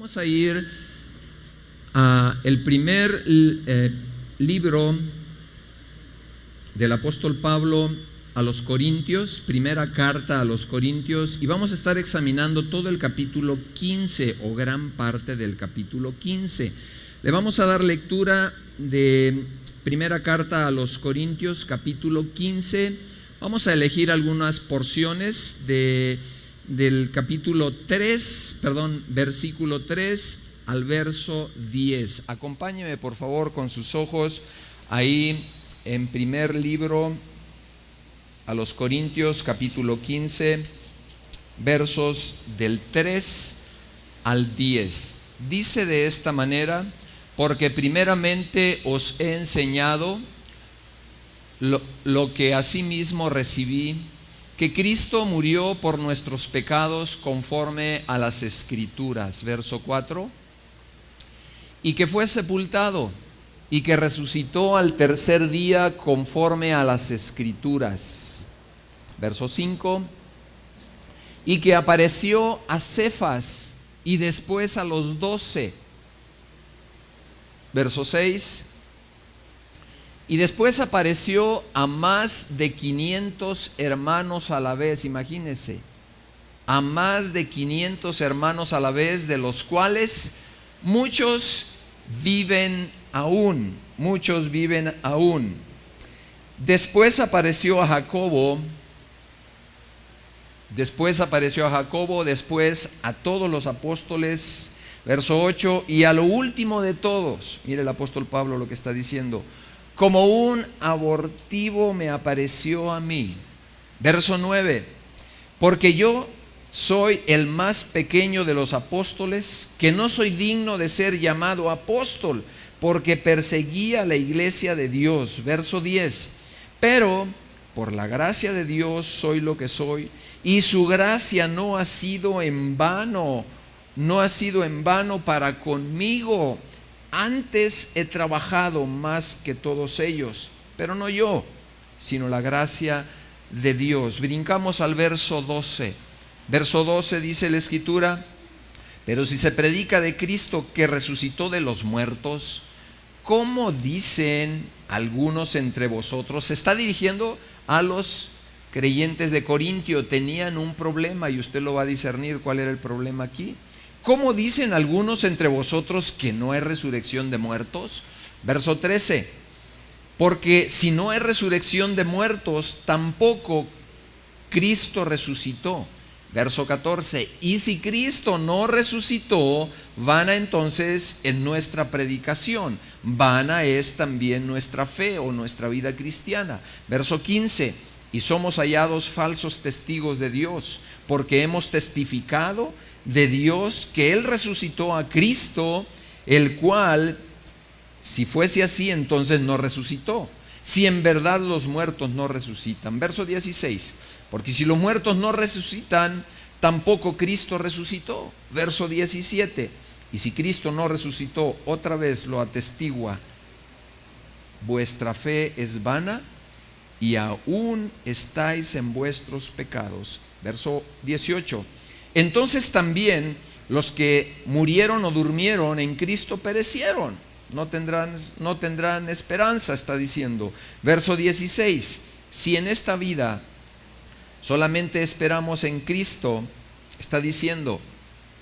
Vamos a ir a el primer libro del apóstol Pablo a los Corintios, primera carta a los Corintios, y vamos a estar examinando todo el capítulo 15 o gran parte del capítulo 15. Le vamos a dar lectura de primera carta a los Corintios, capítulo 15. Vamos a elegir algunas porciones del capítulo 3, versículo 3 al verso 10. Acompáñeme por favor con sus ojos ahí en primer libro a los Corintios, capítulo 15, versos del 3 al 10. Dice de esta manera: porque primeramente os he enseñado lo que asimismo recibí, que Cristo murió por nuestros pecados conforme a las Escrituras, verso 4, y que fue sepultado, y que resucitó al tercer día conforme a las Escrituras, verso 5, y que apareció a Cefas y después a los 12, verso 6, y después apareció a más de 500 hermanos a la vez. Imagínense, a más de 500 hermanos a la vez, de los cuales muchos viven aún. Después apareció a Jacobo, después a todos los apóstoles, verso 8, y a lo último de todos, mire el apóstol Pablo lo que está diciendo: como un abortivo me apareció a mí, verso 9, porque yo soy el más pequeño de los apóstoles, que no soy digno de ser llamado apóstol, porque perseguía la iglesia de Dios, verso 10, pero por la gracia de Dios soy lo que soy, y su gracia no ha sido en vano para conmigo. Antes he trabajado más que todos ellos, pero no yo, sino la gracia de Dios. Brincamos al verso 12. Verso 12 dice la Escritura: pero si se predica de Cristo que resucitó de los muertos, ¿cómo dicen algunos entre vosotros? Se está dirigiendo a los creyentes de Corintio. Tenían un problema y usted lo va a discernir cuál era el problema aquí. ¿Cómo dicen algunos entre vosotros que no hay resurrección de muertos? Verso 13, porque si no hay resurrección de muertos, tampoco Cristo resucitó. Verso 14, y si Cristo no resucitó, vana entonces es nuestra predicación, vana es también nuestra fe o nuestra vida cristiana. Verso 15, y somos hallados falsos testigos de Dios, porque hemos testificado de Dios que Él resucitó a Cristo, el cual, si fuese así, entonces no resucitó, si en verdad los muertos no resucitan. Verso 16, porque si los muertos no resucitan, tampoco Cristo resucitó. Verso 17, y si Cristo no resucitó, otra vez lo atestigua, vuestra fe es vana y aún estáis en vuestros pecados. Verso 18, entonces también los que murieron o durmieron en Cristo perecieron, no tendrán esperanza, está diciendo. Verso 16, si en esta vida solamente esperamos en Cristo, está diciendo,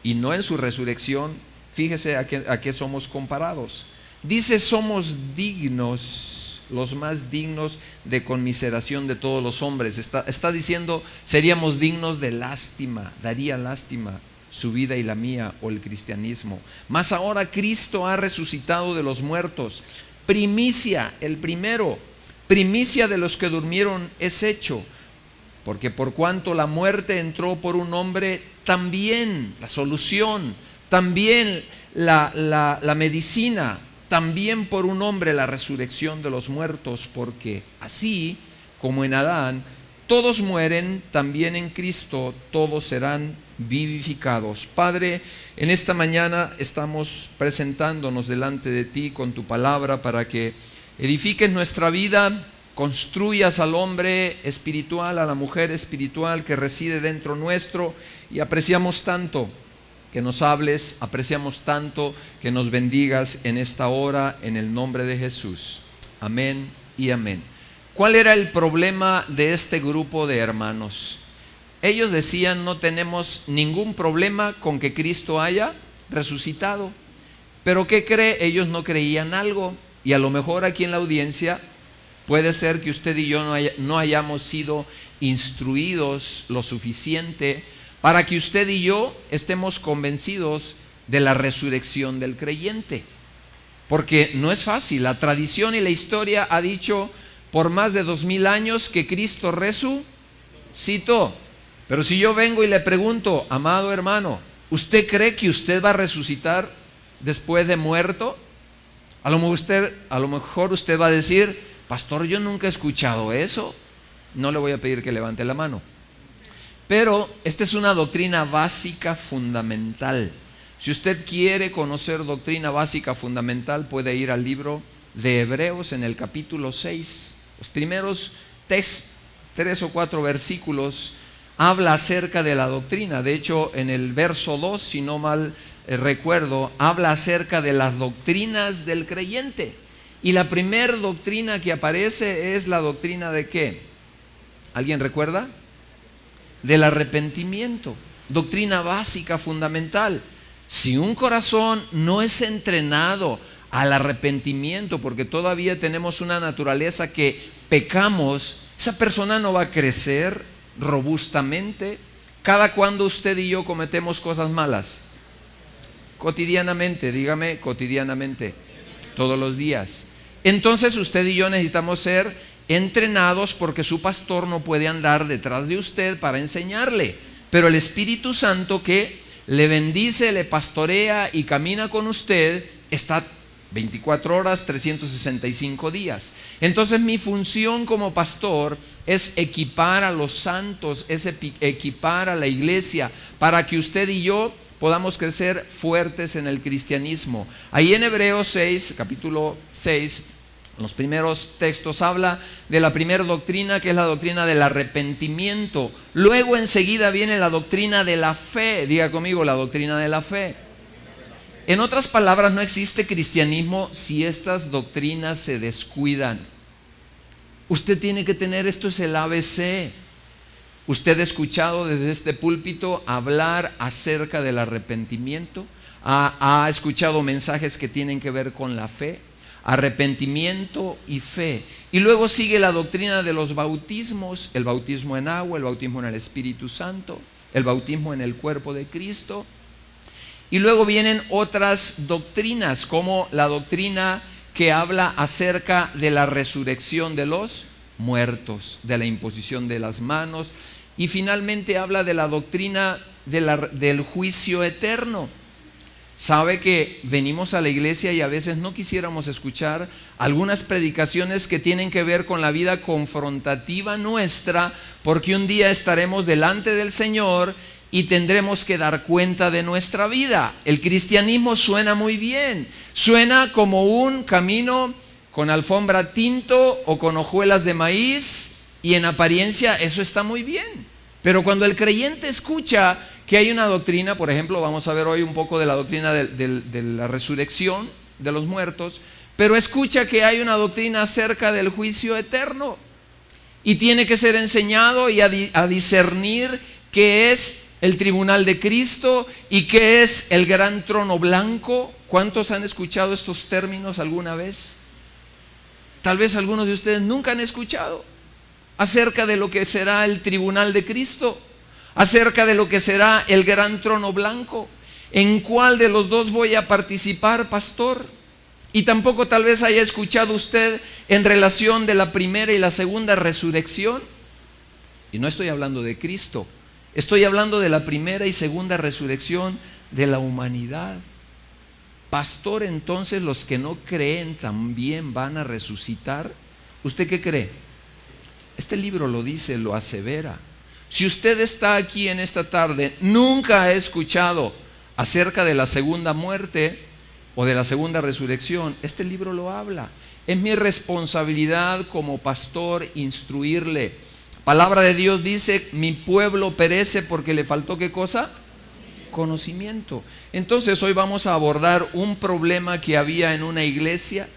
y no en su resurrección, fíjese a qué somos comparados. Dice: somos dignos, los más dignos de conmiseración de todos los hombres. Está diciendo, seríamos dignos de lástima, daría lástima su vida y la mía o el cristianismo. Mas ahora Cristo ha resucitado de los muertos, primicia, el primero, primicia de los que durmieron es hecho. Porque por cuanto la muerte entró por un hombre, también la solución, también la medicina, también por un hombre la resurrección de los muertos, porque así como en Adán todos mueren, también en Cristo todos serán vivificados. Padre, en esta mañana estamos presentándonos delante de ti con tu palabra para que edifiques nuestra vida, construyas al hombre espiritual, a la mujer espiritual que reside dentro nuestro, y apreciamos tanto que nos hables. Apreciamos tanto que nos bendigas en esta hora, en el nombre de Jesús. Amén y amén. ¿Cuál era el problema de este grupo de hermanos? Ellos decían: no tenemos ningún problema con que Cristo haya resucitado. Pero ¿qué cree? Ellos no creían algo. Y a lo mejor aquí en la audiencia puede ser que usted y yo no hayamos sido instruidos lo suficiente para que usted y yo estemos convencidos de la resurrección del creyente. Porque no es fácil. La tradición y la historia ha dicho por más de 2000 años que Cristo resucitó. Pero si yo vengo y le pregunto: amado hermano, ¿usted cree que usted va a resucitar después de muerto? A lo mejor usted va a decir: pastor, yo nunca he escuchado eso. No le voy a pedir que levante la mano. Pero esta es una doctrina básica fundamental. Si usted quiere conocer doctrina básica fundamental, puede ir al libro de Hebreos en el capítulo 6. Los primeros 3 o 4 versículos habla acerca de la doctrina. De hecho, en el verso 2, si no mal recuerdo, habla acerca de las doctrinas del creyente. Y la primera doctrina que aparece es la doctrina de ¿qué? ¿Alguien recuerda? Del arrepentimiento. Doctrina básica, fundamental. Si un corazón no es entrenado al arrepentimiento, porque todavía tenemos una naturaleza que pecamos, esa persona no va a crecer robustamente. ¿Cada cuándo usted y yo cometemos cosas malas? Cotidianamente, dígame, cotidianamente, todos los días. Entonces usted y yo necesitamos ser entrenados, porque su pastor no puede andar detrás de usted para enseñarle, pero el Espíritu Santo que le bendice, le pastorea y camina con usted está 24 horas, 365 días. Entonces mi función como pastor es equipar a los santos, es equipar a la iglesia para que usted y yo podamos crecer fuertes en el cristianismo. Ahí en Hebreos 6, capítulo 6, en los primeros textos habla de la primera doctrina, que es la doctrina del arrepentimiento. Luego enseguida viene la doctrina de la fe. Diga conmigo, la doctrina de la fe. En otras palabras, no existe cristianismo si estas doctrinas se descuidan. Usted tiene que tener, esto es el ABC. Usted ha escuchado desde este púlpito hablar acerca del arrepentimiento. Ha escuchado mensajes que tienen que ver con la fe. Arrepentimiento y fe. Y luego sigue la doctrina de los bautismos: el bautismo en agua, el bautismo en el Espíritu Santo, el bautismo en el cuerpo de Cristo. Y luego vienen otras doctrinas, como la doctrina que habla acerca de la resurrección de los muertos, de la imposición de las manos, y finalmente habla de la doctrina del juicio eterno. Sabe que venimos a la iglesia y a veces no quisiéramos escuchar algunas predicaciones que tienen que ver con la vida confrontativa nuestra, porque un día estaremos delante del Señor y tendremos que dar cuenta de nuestra vida. El cristianismo suena muy bien, suena como un camino con alfombra tinto o con hojuelas de maíz, y en apariencia eso está muy bien. Pero cuando el creyente escucha que hay una doctrina, por ejemplo, vamos a ver hoy un poco de la doctrina de la resurrección de los muertos, pero escucha que hay una doctrina acerca del juicio eterno, y tiene que ser enseñado y a discernir qué es el tribunal de Cristo y qué es el gran trono blanco. ¿Cuántos han escuchado estos términos alguna vez? Tal vez algunos de ustedes nunca han escuchado acerca de lo que será el tribunal de Cristo, acerca de lo que será el gran trono blanco. ¿En cuál de los dos voy a participar, pastor? Y tampoco tal vez haya escuchado usted en relación de la primera y la segunda resurrección. Y no estoy hablando de Cristo, estoy hablando de la primera y segunda resurrección de la humanidad. Pastor, entonces los que no creen también van a resucitar. ¿Usted qué cree? Este libro lo dice, lo asevera. Si usted está aquí en esta tarde, nunca ha escuchado acerca de la segunda muerte o de la segunda resurrección, este libro lo habla. Es mi responsabilidad como pastor instruirle. Palabra de Dios dice: mi pueblo perece porque le faltó ¿qué cosa? conocimiento. Entonces hoy vamos a abordar un problema que había en una iglesia,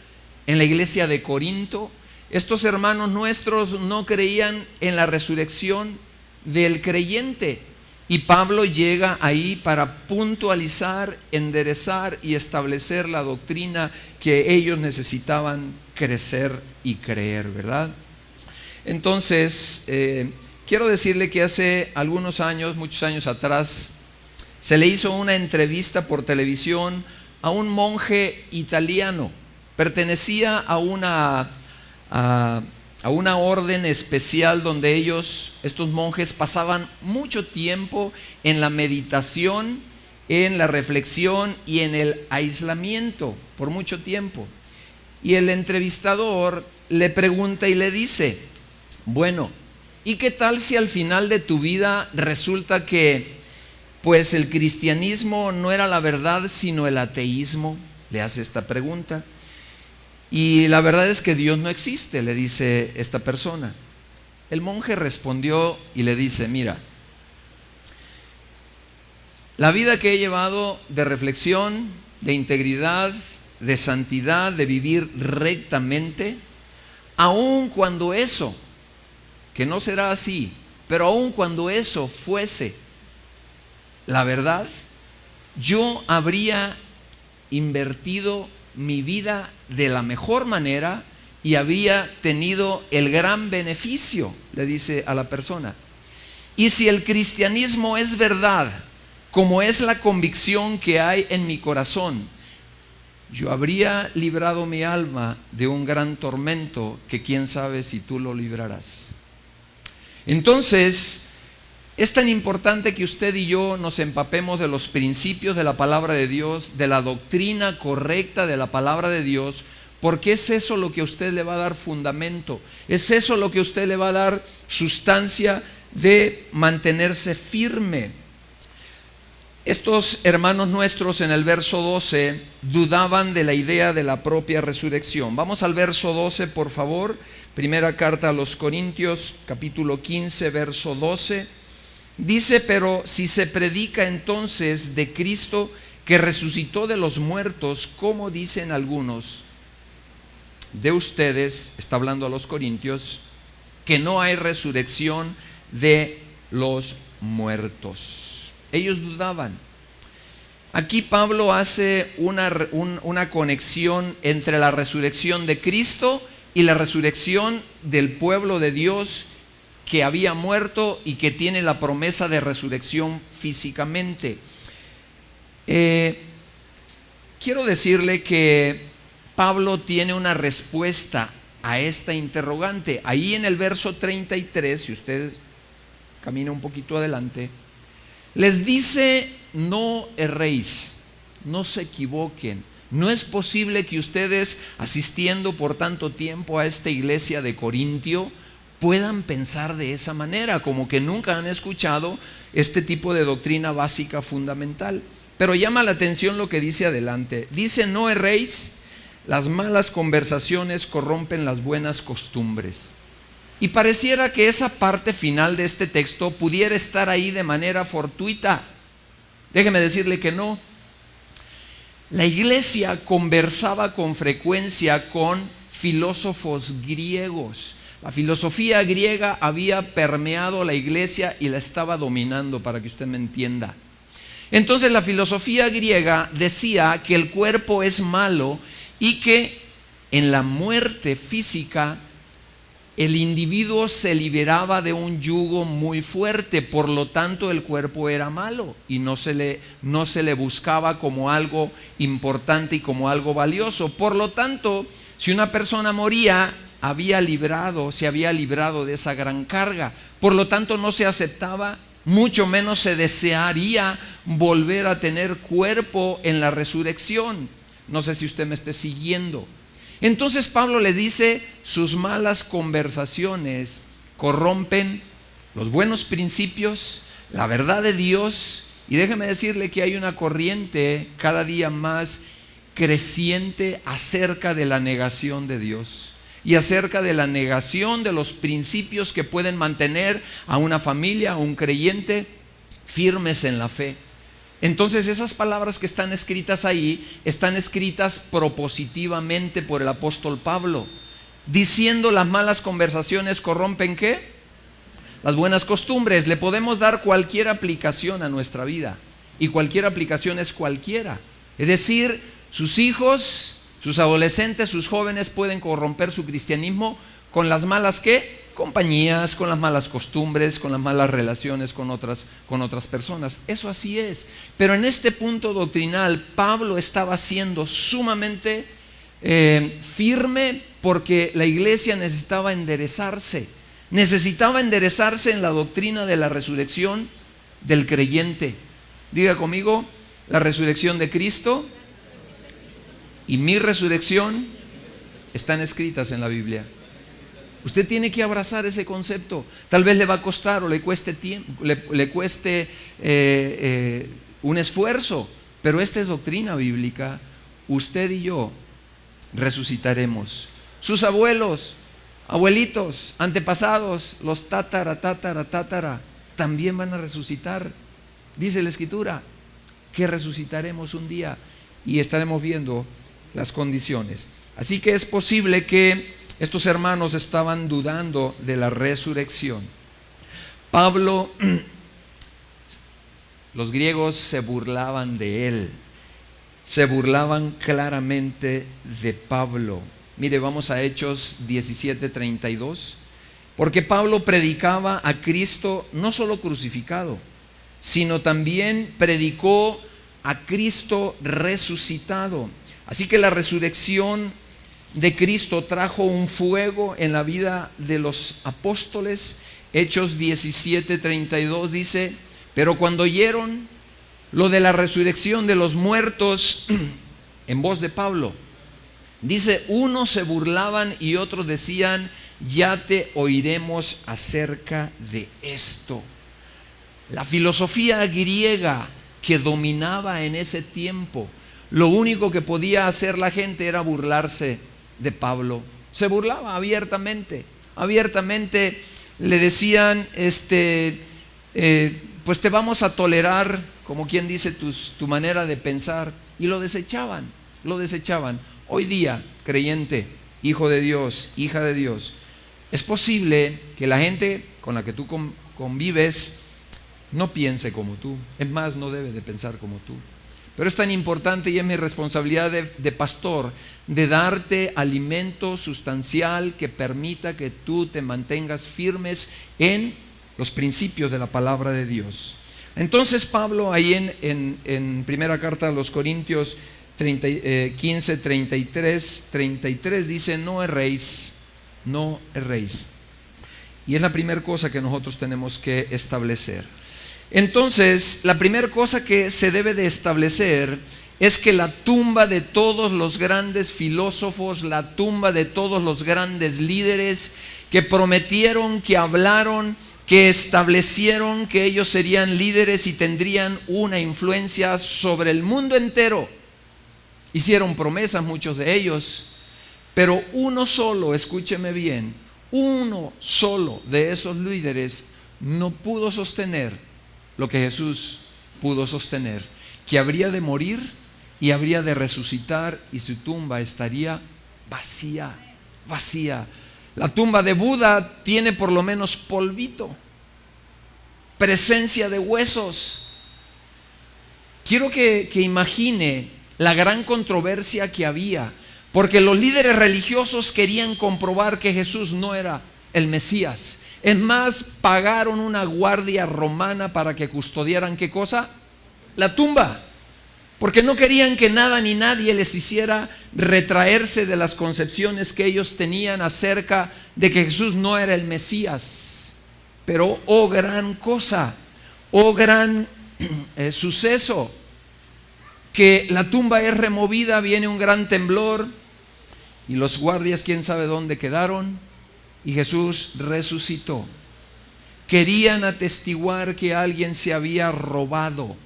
en la iglesia de Corinto. Estos hermanos nuestros no creían en la resurrección del creyente. Y Pablo llega ahí para puntualizar, enderezar y establecer la doctrina que ellos necesitaban crecer y creer, ¿verdad? Entonces, quiero decirle que hace algunos años, muchos años atrás, se le hizo una entrevista por televisión a un monje italiano. Pertenecía a una orden especial donde estos monjes, pasaban mucho tiempo en la meditación, en la reflexión y en el aislamiento por mucho tiempo. Y el entrevistador le pregunta y le dice: bueno, ¿y qué tal si al final de tu vida resulta que pues el cristianismo no era la verdad sino el ateísmo? Le hace esta pregunta. Y la verdad es que Dios no existe, le dice esta persona. El monje respondió y le dice: mira, la vida que he llevado de reflexión, de integridad, de santidad, de vivir rectamente, aun cuando eso, que no será así, pero aun cuando eso fuese la verdad, yo habría invertido mi vida de la mejor manera y había tenido el gran beneficio, le dice a la persona. Y si el cristianismo es verdad, como es la convicción que hay en mi corazón, yo habría librado mi alma de un gran tormento que quién sabe si tú lo librarás. Entonces, es tan importante que usted y yo nos empapemos de los principios de la palabra de Dios, de la doctrina correcta de la palabra de Dios, porque es eso lo que a usted le va a dar fundamento, es eso lo que a usted le va a dar sustancia de mantenerse firme. Estos hermanos nuestros en el verso 12 dudaban de la idea de la propia resurrección. Vamos al verso 12, por favor. Primera carta a los Corintios, capítulo 15, verso 12. Dice: pero si se predica entonces de Cristo que resucitó de los muertos, como dicen algunos de ustedes, está hablando a los corintios, que no hay resurrección de los muertos. Ellos dudaban. Aquí Pablo hace una conexión entre la resurrección de Cristo y la resurrección del pueblo de Dios que había muerto y que tiene la promesa de resurrección físicamente. Quiero decirle que Pablo tiene una respuesta a esta interrogante. Ahí en el verso 33, si usted camina un poquito adelante, les dice: no erréis, no se equivoquen. No es posible que ustedes, asistiendo por tanto tiempo a esta iglesia de Corintio, puedan pensar de esa manera, como que nunca han escuchado este tipo de doctrina básica fundamental. Pero llama la atención lo que dice adelante. Dice: no erréis, las malas conversaciones corrompen las buenas costumbres. Y pareciera que esa parte final de este texto pudiera estar ahí de manera fortuita. Déjeme decirle que no. La iglesia conversaba con frecuencia con filósofos griegos. La filosofía griega había permeado la iglesia y la estaba dominando, para que usted me entienda. Entonces la filosofía griega decía que el cuerpo es malo y que en la muerte física el individuo se liberaba de un yugo muy fuerte, por lo tanto el cuerpo era malo y no se le buscaba como algo importante y como algo valioso. Por lo tanto, si una persona moría, se había librado de esa gran carga. Por lo tanto, no se aceptaba, mucho menos se desearía volver a tener cuerpo en la resurrección. No sé si usted me esté siguiendo. Entonces Pablo le dice: sus malas conversaciones corrompen los buenos principios, la verdad de Dios. Y déjeme decirle que hay una corriente cada día más creciente acerca de la negación de Dios y acerca de la negación de los principios que pueden mantener a una familia, a un creyente, firmes en la fe. Entonces esas palabras que están escritas ahí están escritas propositivamente por el apóstol Pablo, diciendo las malas conversaciones corrompen ¿qué? Las buenas costumbres. Le podemos dar cualquier aplicación a nuestra vida, y cualquier aplicación es cualquiera. Es decir, sus hijos, sus adolescentes, sus jóvenes pueden corromper su cristianismo con las malas ¿qué? Compañías, con las malas costumbres, con las malas relaciones con otras personas. Eso así es. Pero en este punto doctrinal, Pablo estaba siendo sumamente firme, porque la iglesia necesitaba enderezarse en la doctrina de la resurrección del creyente. Diga conmigo: la resurrección de Cristo y mi resurrección están escritas en la Biblia. Usted tiene que abrazar ese concepto. Tal vez le va a costar o le cueste tiempo, le cueste un esfuerzo, pero esta es doctrina bíblica. Usted y yo resucitaremos. Sus abuelos, abuelitos, antepasados, los tatara, también van a resucitar. Dice la Escritura que resucitaremos un día y estaremos viendo las condiciones. Así que es posible que estos hermanos estaban dudando de la resurrección. Pablo, los griegos se burlaban de él, se burlaban claramente de Pablo. Mire, vamos a Hechos 17:32. Porque Pablo predicaba a Cristo no solo crucificado, sino también predicó a Cristo resucitado. Así que la resurrección de Cristo trajo un fuego en la vida de los apóstoles. Hechos 17:32 dice: pero cuando oyeron lo de la resurrección de los muertos en voz de Pablo, dice, unos se burlaban y otros decían: ya te oiremos acerca de esto. La filosofía griega que dominaba en ese tiempo, lo único que podía hacer la gente era burlarse de Pablo. Se burlaba abiertamente le decían, pues te vamos a tolerar, como quien dice, tu manera de pensar, y lo desechaban. Hoy día, creyente, hijo de Dios, hija de Dios, es posible que la gente con la que tú convives no piense como tú. Es más, no debe de pensar como tú. Pero es tan importante, y es mi responsabilidad de pastor, de darte alimento sustancial que permita que tú te mantengas firmes en los principios de la palabra de Dios. Entonces Pablo, ahí en primera carta a los Corintios 15, 33 dice: no erréis. Y es la primera cosa que nosotros tenemos que establecer. Entonces, la primera cosa que se debe de establecer es que la tumba de todos los grandes filósofos, la tumba de todos los grandes líderes que prometieron, que hablaron, que establecieron que ellos serían líderes y tendrían una influencia sobre el mundo entero, hicieron promesas muchos de ellos, pero uno solo, escúcheme bien, uno solo de esos líderes no pudo sostener lo que Jesús pudo sostener, que habría de morir y habría de resucitar y su tumba estaría vacía. La tumba de Buda tiene por lo menos polvito, presencia de huesos. Quiero que imagine la gran controversia que había, porque los líderes religiosos querían comprobar que Jesús no era el Mesías. Es más, pagaron una guardia romana para que custodiaran ¿qué cosa? La tumba, porque no querían que nada ni nadie les hiciera retraerse de las concepciones que ellos tenían acerca de que Jesús no era el Mesías. Pero oh gran cosa, oh gran suceso, que la tumba es removida, viene un gran temblor y los guardias quién sabe dónde quedaron. Y Jesús resucitó. Querían atestiguar que alguien se había robado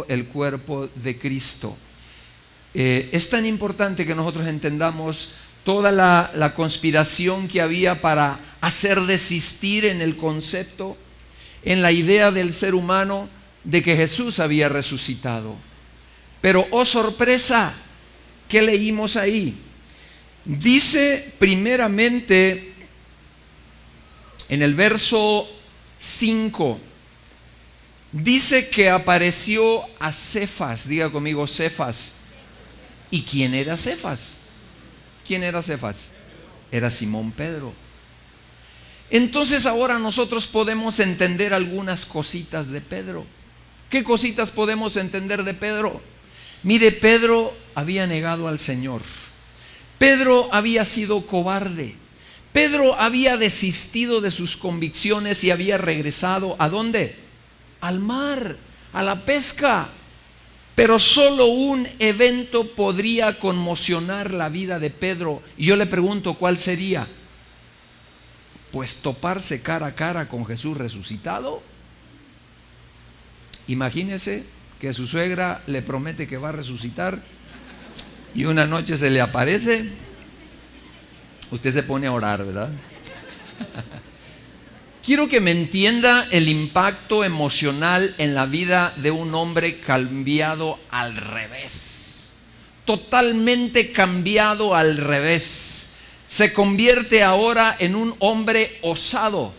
el cuerpo de Cristo. Es tan importante que nosotros entendamos toda la conspiración que había para hacer desistir en el concepto, en la idea del ser humano, de que Jesús había resucitado. Pero, oh sorpresa, ¿qué leímos ahí? Dice primeramente en el verso 5, dice que apareció a Cefas. Diga conmigo, Cefas. ¿Y quién era Cefas? ¿Quién era Cefas? Era Simón Pedro. Entonces ahora nosotros podemos entender algunas cositas de Pedro. ¿Qué cositas podemos entender de Pedro? Mire, Pedro había negado al Señor. Pedro había sido cobarde. Pedro había desistido de sus convicciones y había regresado ¿a dónde? Al mar, a la pesca. Pero solo un evento podría conmocionar la vida de Pedro. Y yo le pregunto, ¿cuál sería? Pues toparse cara a cara con Jesús resucitado. Imagínese que su suegra le promete que va a resucitar y una noche se le aparece. Usted se pone a orar, ¿verdad? Quiero que me entienda el impacto emocional en la vida de un hombre cambiado al revés. Totalmente cambiado al revés. Se convierte ahora en un hombre osado,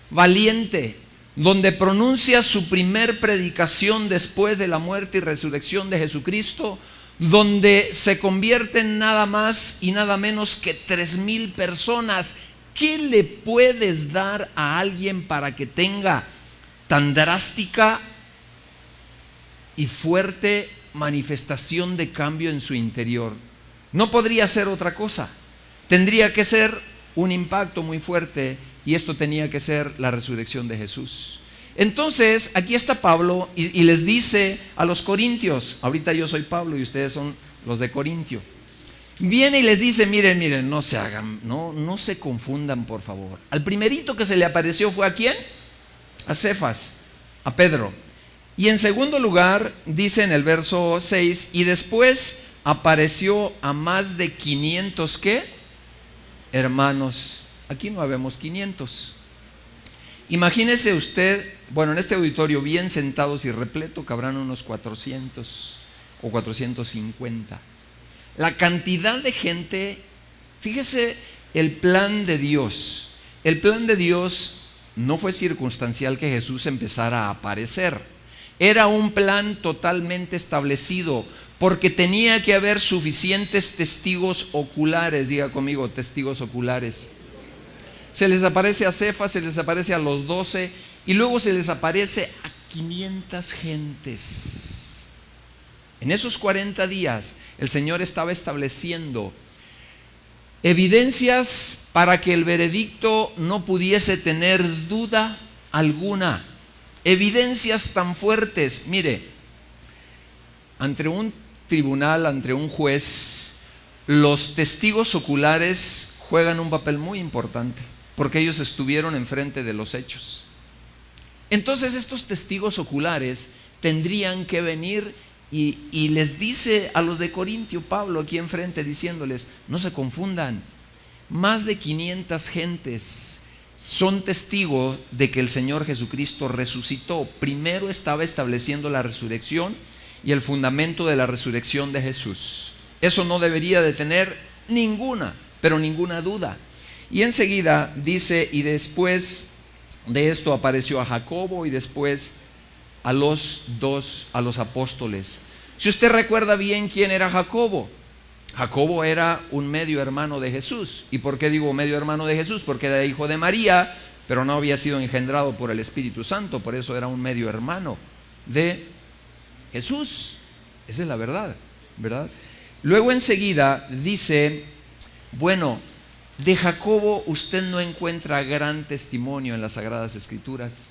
valiente, donde pronuncia su primer predicación después de la muerte y resurrección de Jesucristo, donde se convierte en nada más y nada menos que 3,000 personas. ¿Qué le puedes dar a alguien para que tenga tan drástica y fuerte manifestación de cambio en su interior? No podría ser otra cosa. Tendría que ser un impacto muy fuerte, y esto tenía que ser la resurrección de Jesús. Entonces, aquí está Pablo y les dice a los corintios, ahorita yo soy Pablo y ustedes son los de Corintio. Viene y les dice, miren, no se hagan, no se confundan, por favor. Al primerito que se le apareció fue ¿a quién? A Cefas, a Pedro. Y en segundo lugar, dice en el verso 6, y después apareció a más de 500, ¿qué? Hermanos. Aquí no habemos 500. Imagínese usted, bueno, en este auditorio bien sentados y repleto cabrán unos 400 o 450. La cantidad de gente, fíjese el plan de Dios. El plan de Dios no fue circunstancial que Jesús empezara a aparecer. Era un plan totalmente establecido, porque tenía que haber suficientes testigos oculares. Diga conmigo, testigos oculares. Se les aparece a Cefas, se les aparece a los 12 y luego se les aparece a 500 gentes. En esos 40 días el Señor estaba estableciendo evidencias para que el veredicto no pudiese tener duda alguna. Evidencias tan fuertes. Mire, ante un tribunal, ante un juez, los testigos oculares juegan un papel muy importante, porque ellos estuvieron enfrente de los hechos. Entonces estos testigos oculares tendrían que venir y les dice a los de Corintio, Pablo aquí enfrente, diciéndoles, no se confundan, más de 500 gentes son testigos de que el Señor Jesucristo resucitó. Primero estaba estableciendo la resurrección y el fundamento de la resurrección de Jesús. Eso no debería de tener ninguna duda. Y enseguida dice, y después de esto apareció a Jacobo y después a los apóstoles. Si usted recuerda bien quién era Jacobo, Jacobo era un medio hermano de Jesús. ¿Y por qué digo medio hermano de Jesús? Porque era hijo de María, pero no había sido engendrado por el Espíritu Santo, por eso era un medio hermano de Jesús. Esa es la verdad, ¿verdad? Luego enseguida dice, bueno, de Jacobo usted no encuentra gran testimonio en las Sagradas Escrituras,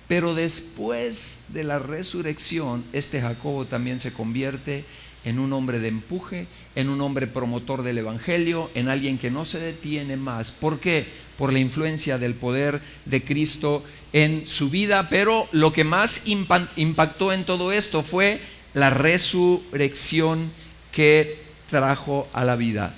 pero después de la resurrección, este Jacobo también se convierte en un hombre de empuje, en un hombre promotor del Evangelio, en alguien que no se detiene más. ¿Por qué? Por la influencia del poder de Cristo en su vida. Pero lo que más impactó en todo esto fue la resurrección que trajo a la vida.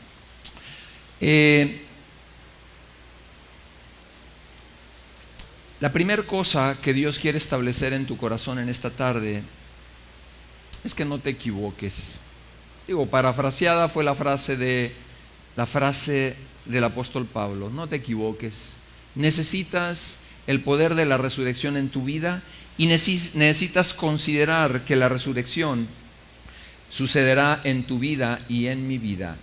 La primera cosa que Dios quiere establecer en tu corazón en esta tarde es que no te equivoques. Digo, parafraseada fue la frase del apóstol Pablo: no te equivoques. Necesitas el poder de la resurrección en tu vida y necesitas considerar que la resurrección sucederá en tu vida y en mi vida.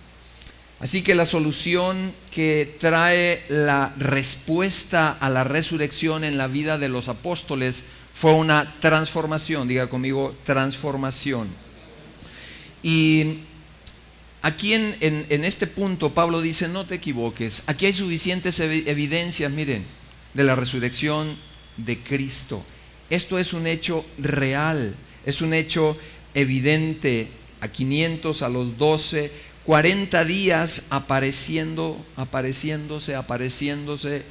Así que la solución que trae la respuesta a la resurrección en la vida de los apóstoles fue una transformación. Diga conmigo, transformación. Y aquí en este punto Pablo dice: no te equivoques. Aquí hay suficientes evidencias, miren, de la resurrección de Cristo. Esto es un hecho real, es un hecho evidente. A 500, a los 12, 40 días apareciéndose,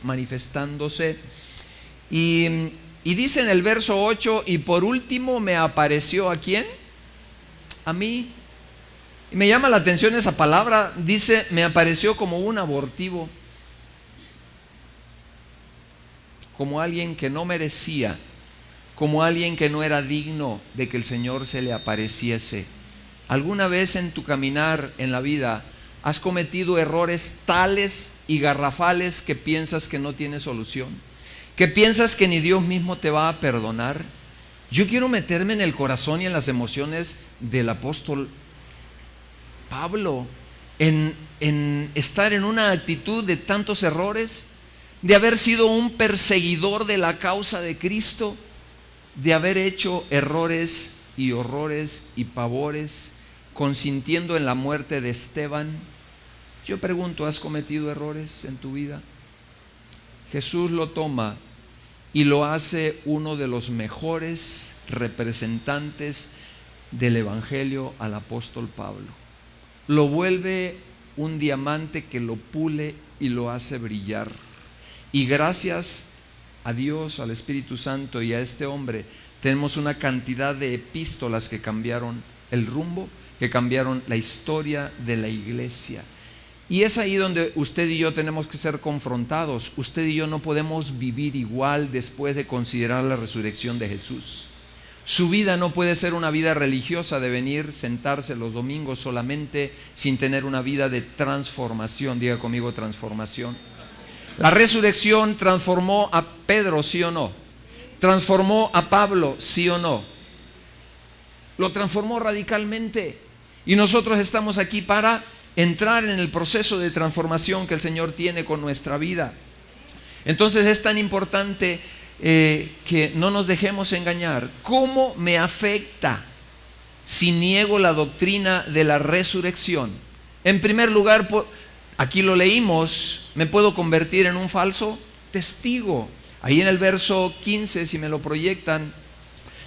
manifestándose. Y dice en el verso 8: y por último me apareció ¿a quién? A mí. Y me llama la atención esa palabra. Dice, me apareció como un abortivo, como alguien que no merecía, como alguien que no era digno de que el Señor se le apareciese. ¿Alguna vez en tu caminar en la vida has cometido errores tales y garrafales que piensas que no tiene solución? ¿Que piensas que ni Dios mismo te va a perdonar? Yo quiero meterme en el corazón y en las emociones del apóstol Pablo, en estar en una actitud de tantos errores, de haber sido un perseguidor de la causa de Cristo, de haber hecho errores y horrores y pavores, consintiendo en la muerte de Esteban. Yo pregunto, ¿has cometido errores en tu vida? Jesús lo toma y lo hace uno de los mejores representantes del Evangelio al apóstol Pablo. Lo vuelve un diamante que lo pule y lo hace brillar. Y gracias a Dios, al Espíritu Santo y a este hombre, tenemos una cantidad de epístolas que cambiaron el rumbo, que cambiaron la historia de la iglesia. Y es ahí donde usted y yo tenemos que ser confrontados. Usted y yo no podemos vivir igual después de considerar la resurrección de Jesús. Su vida no puede ser una vida religiosa de venir, sentarse los domingos solamente, sin tener una vida de transformación. Diga conmigo, transformación. La resurrección transformó a Pedro, ¿sí o no? Transformó a Pablo, ¿sí o no? Lo transformó radicalmente. Y nosotros estamos aquí para entrar en el proceso de transformación que el Señor tiene con nuestra vida. Entonces es tan importante que no nos dejemos engañar. ¿Cómo me afecta si niego la doctrina de la resurrección? En primer lugar, aquí lo leímos, me puedo convertir en un falso testigo. Ahí en el verso 15, si me lo proyectan,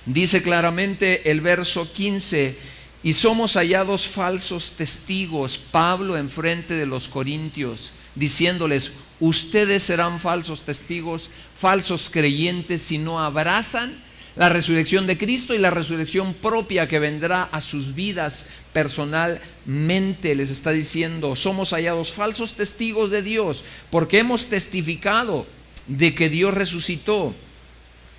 dice claramente el verso 15: y somos hallados falsos testigos. Pablo enfrente de los corintios, diciéndoles: ustedes serán falsos testigos, falsos creyentes, si no abrazan la resurrección de Cristo y la resurrección propia que vendrá a sus vidas personalmente. Les está diciendo: somos hallados falsos testigos de Dios, porque hemos testificado de que Dios resucitó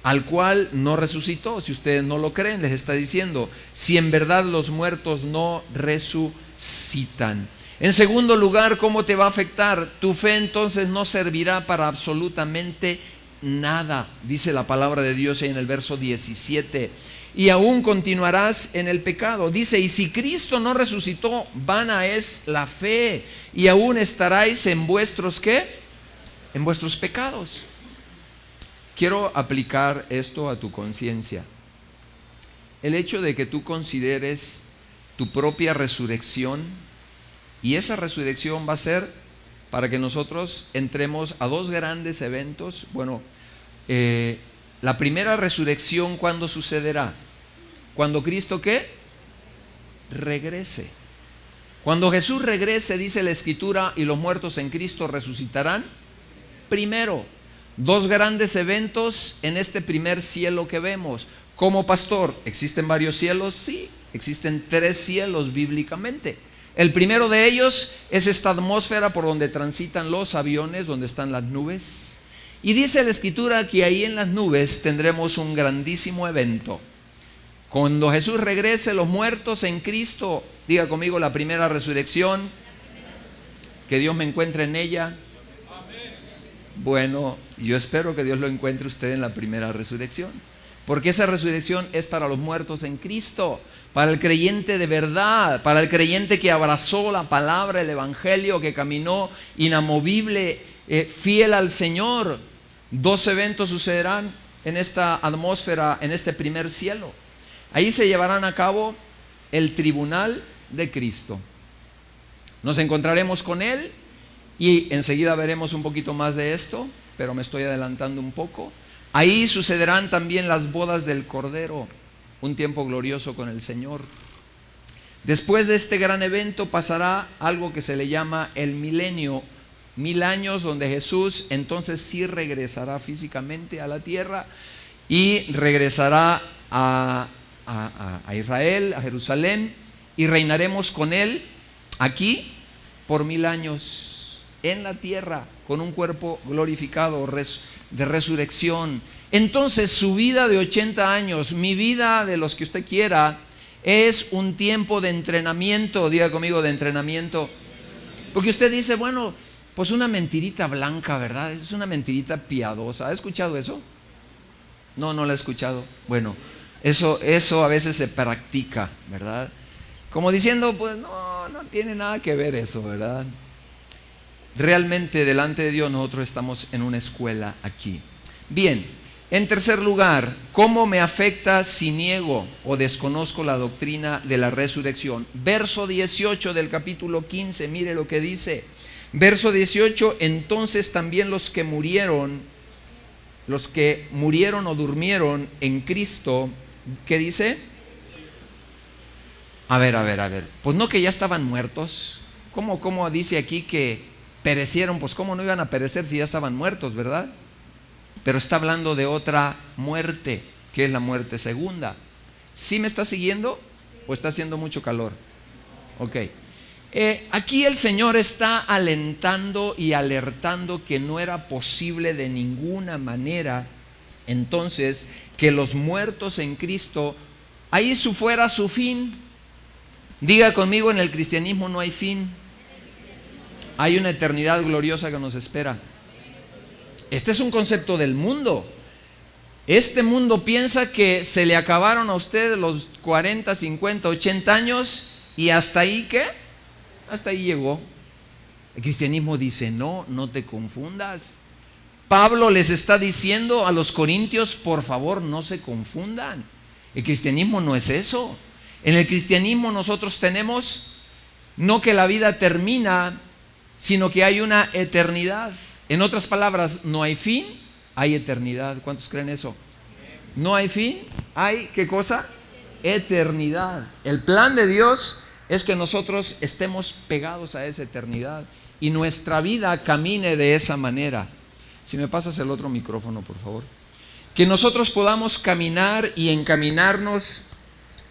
al cual no resucitó. Si ustedes no lo creen, les está diciendo, si en verdad los muertos no resucitan. En segundo lugar, ¿cómo te va a afectar? Tu fe entonces no servirá para absolutamente nada, dice la palabra de Dios ahí en el verso 17. Y aún continuarás en el pecado. Dice: y si Cristo no resucitó, vana es la fe, y aún estaráis en vuestros ¿qué? En vuestros pecados. Quiero aplicar esto a tu conciencia. El hecho de que tú consideres tu propia resurrección, y esa resurrección va a ser para que nosotros entremos a dos grandes eventos. Bueno, la primera resurrección, ¿cuándo sucederá? Cuando Cristo ¿qué? Regrese. Cuando Jesús regrese, dice la Escritura, y los muertos en Cristo resucitarán primero. Dos grandes eventos en este primer cielo que vemos. Como pastor, ¿existen varios cielos? Sí, existen 3 cielos bíblicamente. El primero de ellos es esta atmósfera por donde transitan los aviones, donde están las nubes. Y dice la Escritura que ahí en las nubes tendremos un grandísimo evento. Cuando Jesús regrese, los muertos en Cristo, diga conmigo, la primera resurrección, que Dios me encuentre en ella. Bueno, yo espero que Dios lo encuentre usted en la primera resurrección, porque esa resurrección es para los muertos en Cristo, para el creyente de verdad, para el creyente que abrazó la palabra, el evangelio, que caminó inamovible, fiel al Señor. Dos eventos sucederán en esta atmósfera, en este primer cielo. Ahí se llevarán a cabo el tribunal de Cristo. Nos encontraremos con Él y enseguida veremos un poquito más de esto, pero me estoy adelantando un poco. Ahí sucederán también las bodas del Cordero, un tiempo glorioso con el Señor. Después de este gran evento pasará algo que se le llama el milenio, 1000 años donde Jesús entonces sí regresará físicamente a la tierra y regresará a Israel, a Jerusalén, y reinaremos con Él aquí por 1000 años en la tierra con un cuerpo glorificado de resurrección. Entonces su vida de 80 años, mi vida de los que usted quiera, es un tiempo de entrenamiento. Diga conmigo, de entrenamiento. Porque usted dice, bueno, pues una mentirita blanca, ¿verdad? Es una mentirita piadosa. ¿Ha escuchado eso? No, no la he escuchado. Bueno, eso a veces se practica, ¿verdad? Como diciendo, pues no tiene nada que ver eso, ¿verdad? Realmente delante de Dios nosotros estamos en una escuela aquí. Bien, en tercer lugar, ¿cómo me afecta si niego o desconozco la doctrina de la resurrección? Verso 18 del capítulo 15, mire lo que dice. Verso 18, entonces también los que murieron o durmieron en Cristo, ¿qué dice? A ver. Pues no, que ya estaban muertos. ¿Cómo dice aquí que perecieron? Pues cómo no iban a perecer si ya estaban muertos, ¿verdad? Pero está hablando de otra muerte, que es la muerte segunda. ¿Sí me está siguiendo? ¿O está haciendo mucho calor? Ok. Aquí el Señor está alentando y alertando que no era posible de ninguna manera entonces que los muertos en Cristo, ahí fuera su fin. Diga conmigo, en el cristianismo no hay fin. Hay una eternidad gloriosa que nos espera. Este es un concepto del mundo. Este mundo piensa que se le acabaron a usted los 40, 50, 80 años y hasta ahí, ¿qué? Hasta ahí llegó. El cristianismo dice, no te confundas. Pablo les está diciendo a los corintios, por favor, no se confundan. El cristianismo no es eso. En el cristianismo nosotros tenemos no que la vida termina, sino que hay una eternidad. En otras palabras, no hay fin, hay eternidad. ¿Cuántos creen eso? No hay fin, hay, ¿qué cosa? Eternidad. El plan de Dios es que nosotros estemos pegados a esa eternidad y nuestra vida camine de esa manera. Si me pasas el otro micrófono, por favor. Que nosotros podamos caminar y encaminarnos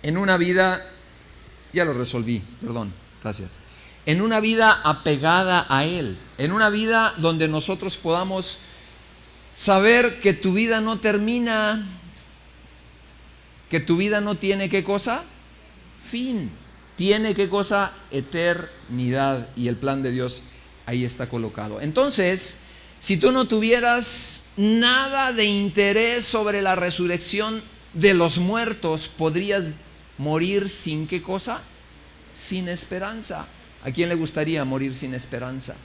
en una vida, ya lo resolví, perdón, gracias. En una vida apegada a Él, en una vida donde nosotros podamos saber que tu vida no termina, que tu vida no tiene, ¿qué cosa? Fin. Tiene, ¿qué cosa? Eternidad. Y el plan de Dios ahí está colocado. Entonces, si tú no tuvieras nada de interés sobre la resurrección de los muertos, podrías morir sin, ¿qué cosa? Sin esperanza. ¿A quién le gustaría morir sin esperanza?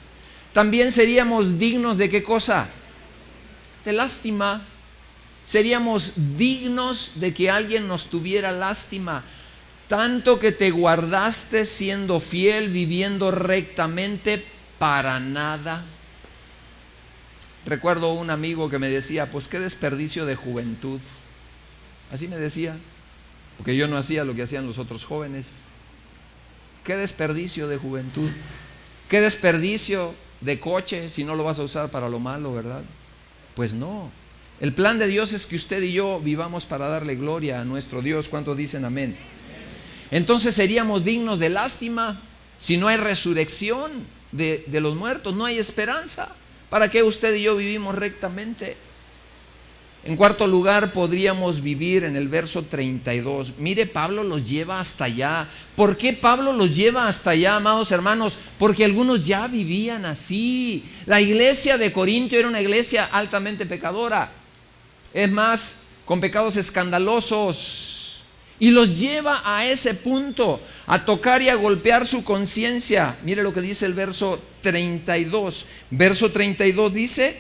También seríamos dignos de, ¿qué cosa? De lástima. Seríamos dignos de que alguien nos tuviera lástima. Tanto que te guardaste siendo fiel, viviendo rectamente, para nada. Recuerdo un amigo que me decía, pues qué desperdicio de juventud. Así me decía, porque yo no hacía lo que hacían los otros jóvenes. Qué desperdicio de juventud. Qué desperdicio de coche si no lo vas a usar para lo malo, ¿verdad? Pues no. El plan de Dios es que usted y yo vivamos para darle gloria a nuestro Dios. ¿Cuántos dicen amén? Entonces seríamos dignos de lástima si no hay resurrección de los muertos, no hay esperanza. ¿Para qué usted y yo vivimos rectamente? En cuarto lugar, podríamos vivir en el verso 32. Mire, Pablo los lleva hasta allá. ¿Por qué Pablo los lleva hasta allá, amados hermanos? Porque algunos ya vivían así. La iglesia de Corintio era una iglesia altamente pecadora. Es más, con pecados escandalosos. Y los lleva a ese punto, a tocar y a golpear su conciencia. Mire lo que dice el verso 32. Verso 32 dice: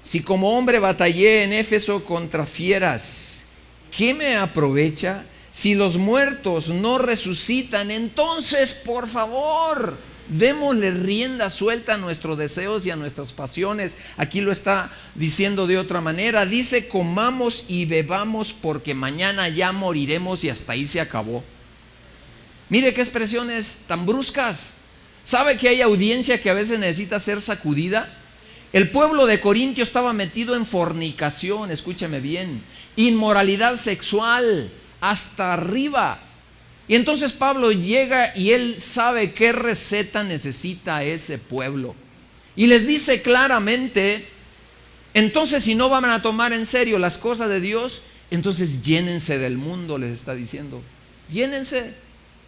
si como hombre batallé en Éfeso contra fieras, ¿qué me aprovecha? Si los muertos no resucitan, entonces, por favor, démosle rienda suelta a nuestros deseos y a nuestras pasiones. Aquí lo está diciendo de otra manera. Dice: comamos y bebamos porque mañana ya moriremos, y hasta ahí se acabó. Mire qué expresiones tan bruscas. ¿Sabe que hay audiencia que a veces necesita ser sacudida? El pueblo de Corintio estaba metido en fornicación, escúcheme bien, inmoralidad sexual hasta arriba. Y entonces Pablo llega y él sabe qué receta necesita ese pueblo. Y les dice claramente: entonces, si no van a tomar en serio las cosas de Dios, entonces llénense del mundo, les está diciendo. Llénense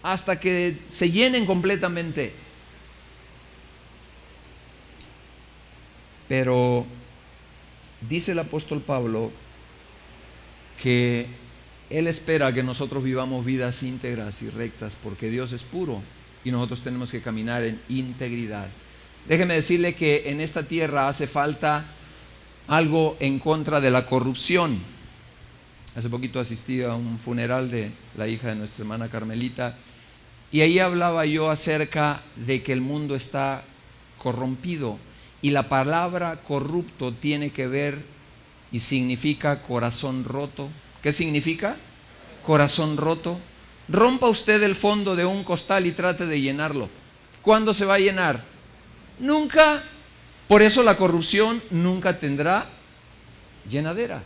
hasta que se llenen completamente. Pero dice el apóstol Pablo que él espera que nosotros vivamos vidas íntegras y rectas, porque Dios es puro y nosotros tenemos que caminar en integridad. Déjeme decirle que en esta tierra hace falta algo en contra de la corrupción. Hace poquito asistí a un funeral de la hija de nuestra hermana Carmelita, y ahí hablaba yo acerca de que el mundo está corrompido. Y la palabra corrupto tiene que ver y significa corazón roto. ¿Qué significa? Corazón roto. Rompa usted el fondo de un costal y trate de llenarlo. ¿Cuándo se va a llenar? Nunca. Por eso la corrupción nunca tendrá llenadera.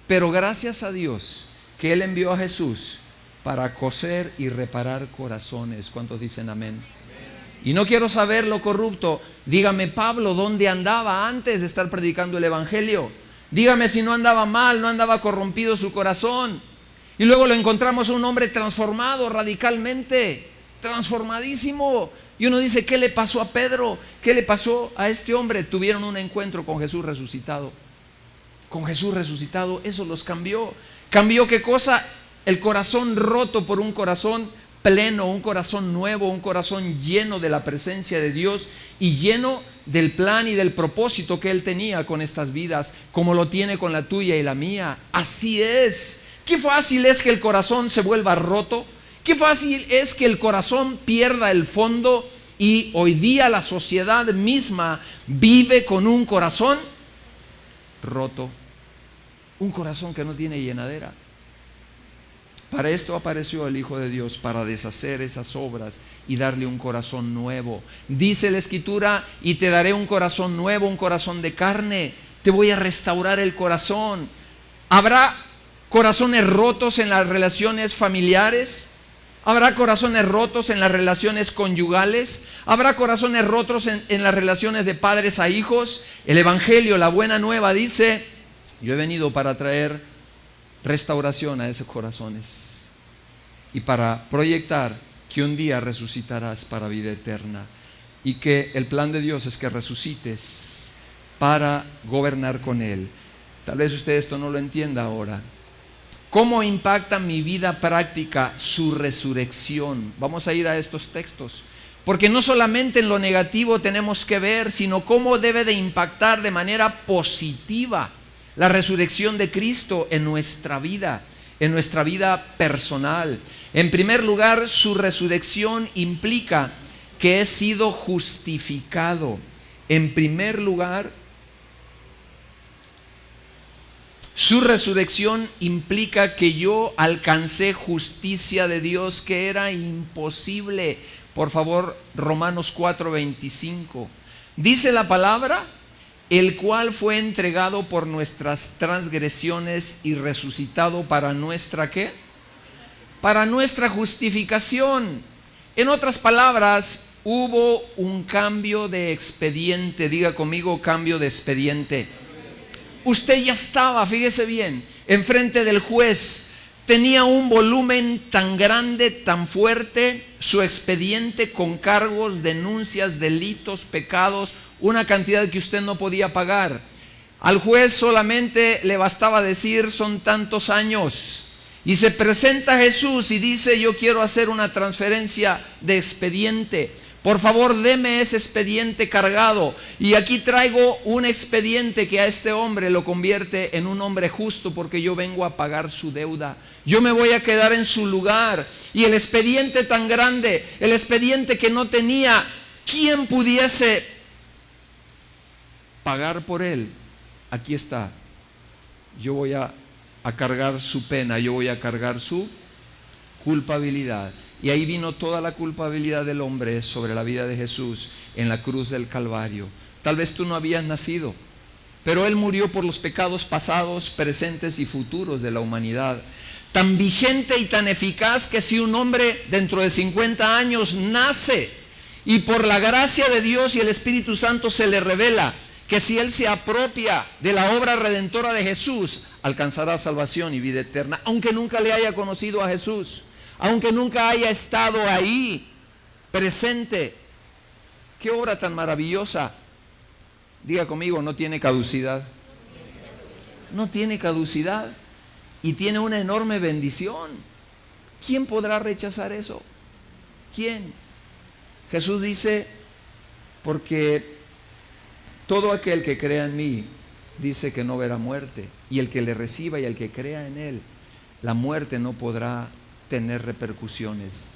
Pero gracias a Dios que Él envió a Jesús para coser y reparar corazones. ¿Cuántos dicen amén? Y no quiero saber lo corrupto. Dígame, Pablo, ¿dónde andaba antes de estar predicando el evangelio? Dígame si no andaba mal, no andaba corrompido su corazón. Y luego lo encontramos a un hombre transformado radicalmente, transformadísimo. Y uno dice: ¿qué le pasó a Pedro? ¿Qué le pasó a este hombre? Tuvieron un encuentro con Jesús resucitado. Con Jesús resucitado, eso los cambió. ¿Cambió qué cosa? El corazón roto por un corazón pleno, un corazón nuevo, un corazón lleno de la presencia de Dios y lleno del plan y del propósito que Él tenía con estas vidas, como lo tiene con la tuya y la mía. Así es. Qué fácil es que el corazón se vuelva roto. Qué fácil es que el corazón pierda el fondo, y hoy día la sociedad misma vive con un corazón roto, un corazón que no tiene llenadera. Para esto apareció el Hijo de Dios, para deshacer esas obras y darle un corazón nuevo. Dice la Escritura: y te daré un corazón nuevo, un corazón de carne. Te voy a restaurar el corazón. ¿Habrá corazones rotos en las relaciones familiares? ¿Habrá corazones rotos en las relaciones conyugales? ¿Habrá corazones rotos en las relaciones de padres a hijos? El Evangelio, la buena nueva, dice: yo he venido para traer restauración a esos corazones y para proyectar que un día resucitarás para vida eterna, y que el plan de Dios es que resucites para gobernar con Él. Tal vez usted esto no lo entienda ahora. ¿Cómo impacta mi vida práctica su resurrección? Vamos a ir a estos textos, porque no solamente en lo negativo tenemos que ver, sino cómo debe de impactar de manera positiva la resurrección de Cristo en nuestra vida personal. En primer lugar, su resurrección implica que he sido justificado. En primer lugar, su resurrección implica que yo alcancé justicia de Dios, que era imposible. Por favor, Romanos 4:25. Dice la palabra: el cual fue entregado por nuestras transgresiones y resucitado para nuestra ¿qué? Para nuestra justificación. En otras palabras, hubo un cambio de expediente. Diga conmigo, cambio de expediente. Usted ya estaba, fíjese bien, enfrente del juez. Tenía un volumen tan grande, tan fuerte, su expediente con cargos, denuncias, delitos, pecados, una cantidad que usted no podía pagar. Al juez solamente le bastaba decir son tantos años. Y se presenta Jesús y dice, yo quiero hacer una transferencia de expediente. Por favor, deme ese expediente cargado. Y aquí traigo un expediente que a este hombre lo convierte en un hombre justo, porque yo vengo a pagar su deuda. Yo me voy a quedar en su lugar. Y el expediente tan grande, el expediente que no tenía quien pudiese pagar por él, aquí está. Yo voy a cargar su pena, yo voy a cargar su culpabilidad. Y ahí vino toda la culpabilidad del hombre sobre la vida de Jesús en la cruz del Calvario. Tal vez tú no habías nacido, pero Él murió por los pecados pasados, presentes y futuros de la humanidad. Tan vigente y tan eficaz que si un hombre dentro de 50 años nace y por la gracia de Dios y el Espíritu Santo se le revela que si él se apropia de la obra redentora de Jesús, alcanzará salvación y vida eterna, aunque nunca le haya conocido a Jesús, aunque nunca haya estado ahí presente. Qué obra tan maravillosa. Diga conmigo, no tiene caducidad. No tiene caducidad y tiene una enorme bendición. ¿Quién podrá rechazar eso? ¿Quién? Jesús dice, porque todo aquel que crea en mí, dice que no verá muerte, y el que le reciba y el que crea en él, la muerte no podrá tener repercusiones.